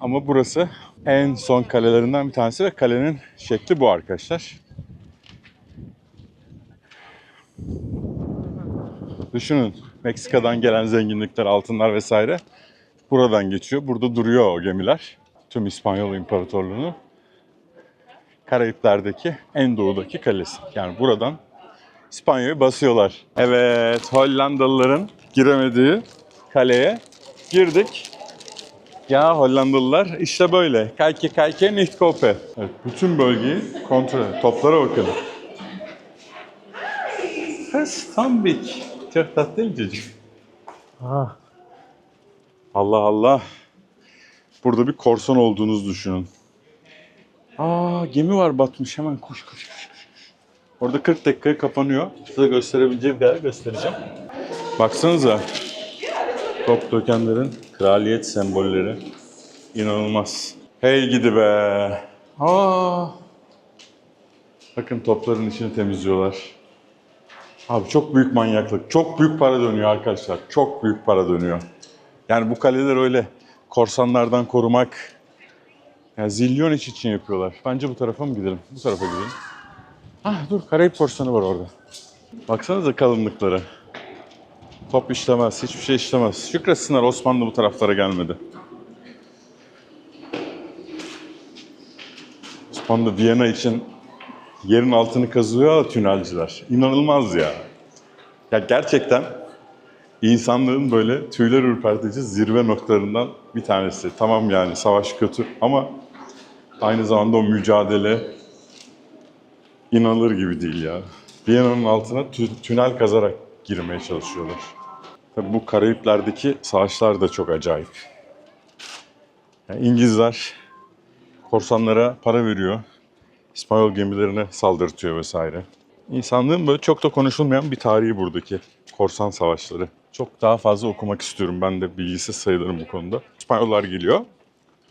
Ama burası en son kalelerinden bir tanesi ve kalenin şekli bu arkadaşlar. Düşünün, Meksika'dan gelen zenginlikler, altınlar vesaire buradan geçiyor. Burada duruyor o gemiler. Tüm İspanyol İmparatorluğu'nun Karayipler'deki en doğudaki kalesi. Yani buradan İspanya'yı basıyorlar. Evet, Hollandalıların giremediği kaleye girdik. Ya Hollandalılar işte böyle. Kayke nicht kope. Evet, bütün bölgeyi kontrol edin. Toplara bakın. Kız tombik. Çok tatlı bir çocuk. Allah Allah. Burada bir korsan olduğunuzu düşünün. Aa, gemi var batmış, hemen koş. Orada 40 dakikaya kapanıyor. Size gösterebileceğim kadar göstereceğim. Baksanıza. Top dökenlerin kraliyet sembolleri. İnanılmaz. Hey gidi be. Aa. Bakın topların içini temizliyorlar. Abi çok büyük manyaklık. Çok büyük para dönüyor arkadaşlar. Çok büyük para dönüyor. Yani bu kaleler öyle korsanlardan korumak, yani zilyon iş için yapıyorlar. Bence bu tarafa mı gidelim? Bu tarafa gidelim. Dur, Karayip korsanı var orada. Baksanıza kalınlıkları. Top işlemez, hiçbir şey işlemez. Şükretsinler Osmanlı bu taraflara gelmedi. Osmanlı Viyana için yerin altını kazıyor tünelciler. İnanılmaz ya. Ya gerçekten insanlığın böyle tüyler ürpertici zirve noktalarından bir tanesi. Tamam yani savaş kötü ama aynı zamanda o mücadele inanılır gibi değil ya. Viyana'nın altına tünel kazarak girmeye çalışıyorlar. Tabii bu Karayipler'deki savaşlar da çok acayip. Yani İngilizler korsanlara para veriyor. İspanyol gemilerine saldırtıyor vesaire. İnsanlığın böyle çok da konuşulmayan bir tarihi buradaki korsan savaşları. Çok daha fazla okumak istiyorum. Ben de bilgisiz sayılırım bu konuda. İspanyollar geliyor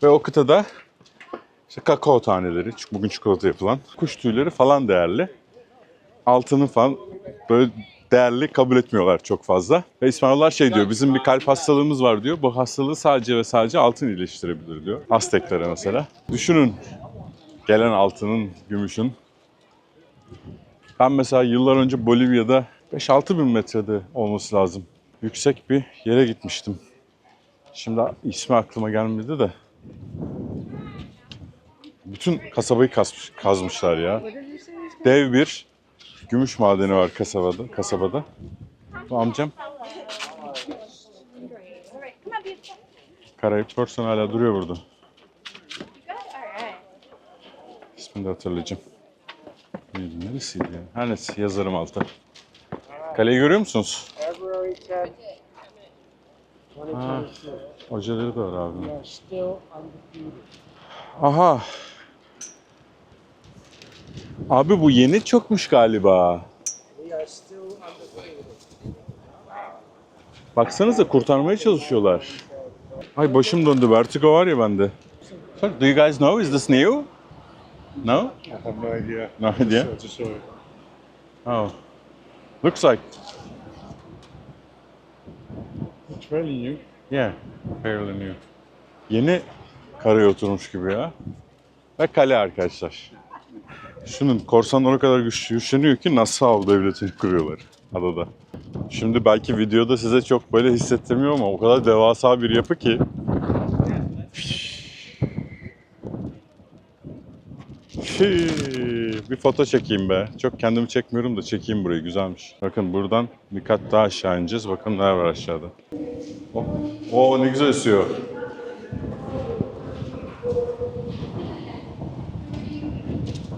ve o kıtada işte kakao taneleri, bugün çikolata yapılan, kuş tüyleri falan değerli. Altını falan böyle değerli kabul etmiyorlar çok fazla. Ve İspanyollar şey diyor, bizim bir kalp hastalığımız var diyor. Bu hastalığı sadece ve sadece altın iyileştirebilir diyor. Azteklere mesela. Düşünün gelen altının, gümüşün. Ben mesela yıllar önce Bolivya'da 5-6 bin metrede olması lazım. Yüksek bir yere gitmiştim. Şimdi ismi aklıma gelmedi de. Bütün kasabayı kazmışlar ya. Dev bir gümüş madeni var kasabada. Bu amcam. Karayip korsanı hala duruyor burada. İsmini de hatırlayacağım. Neresiydi ya? Her neyse yazarım alta. Kaleyi görüyor musunuz? Hocaları da var abi. Aha. Abi bu yeni çökmüş galiba. Baksanıza kurtarmaya çalışıyorlar. Ay başım döndü. Vertigo var ya bende. Do you guys know? Is this new? No? I have no idea. No idea? Just saw it. Oh. Looks like. It's fairly new. Yeah. Fairly new. Yeni karaya oturmuş gibi ya. Ve kale arkadaşlar. Şunun korsanlar o kadar güçleniyor ki Nassau devletini kuruyorlar adada. Şimdi belki videoda size çok böyle hissettirmiyor ama o kadar devasa bir yapı ki. Bir foto çekeyim be. Çok kendimi çekmiyorum da çekeyim burayı. Güzelmiş. Bakın buradan bir kat daha aşağı ineceğiz. Bakın neler var aşağıda. Oo ne güzel esiyor.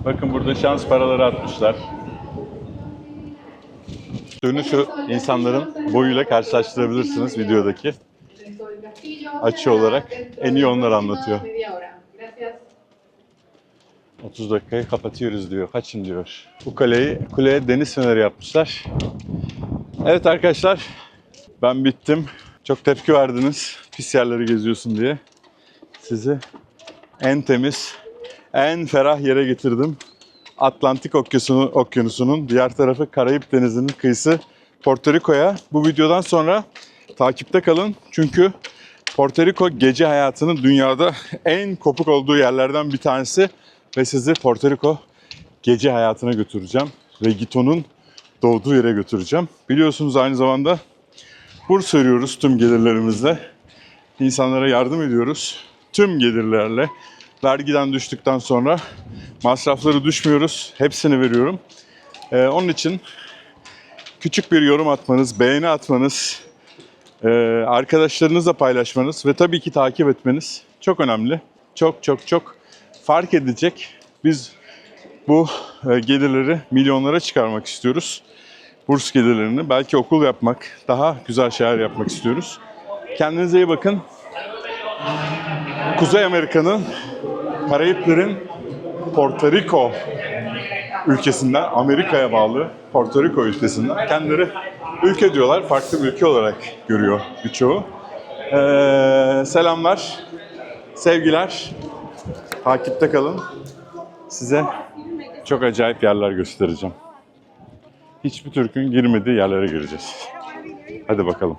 Bakın burada şans paraları atmışlar. Suyunu şu insanların boyuyla karşılaştırabilirsiniz videodaki. Açı olarak en iyi onlar anlatıyor. 30 dakikayı kapatıyoruz diyor. Kaçın diyor. Bu kuleye deniz feneri yapmışlar. Evet arkadaşlar, ben bittim. Çok tepki verdiniz pis yerleri geziyorsun diye. Sizi en temiz, en ferah yere getirdim. Atlantik Okyanusu'nun diğer tarafı Karayip Denizi'nin kıyısı Porto Rico'ya. Bu videodan sonra takipte kalın. Çünkü Porto Rico gece hayatının dünyada en kopuk olduğu yerlerden bir tanesi. Ve sizi Porto Rico gece hayatına götüreceğim. Reggaeton'un doğduğu yere götüreceğim. Biliyorsunuz aynı zamanda burs veriyoruz tüm gelirlerimizle. İnsanlara yardım ediyoruz. Tüm gelirlerle. Vergiden düştükten sonra masrafları düşmüyoruz. Hepsini veriyorum. Onun için küçük bir yorum atmanız, beğeni atmanız, arkadaşlarınızla paylaşmanız ve tabii ki takip etmeniz çok önemli. Çok çok çok fark edecek. Biz bu gelirleri milyonlara çıkarmak istiyoruz. Burs gelirlerini belki okul yapmak, daha güzel şeyler yapmak istiyoruz. Kendinize iyi bakın. Kuzey Amerika'nın, Karayiplerin Porto Rico ülkesinden, Amerika'ya bağlı Porto Rico ülkesinden. Kendileri ülke diyorlar, farklı bir ülke olarak görüyor birçoğu. Selamlar, sevgiler. Takipte kalın. Size çok acayip yerler göstereceğim. Hiçbir Türk'ün girmediği yerlere gireceğiz. Hadi bakalım.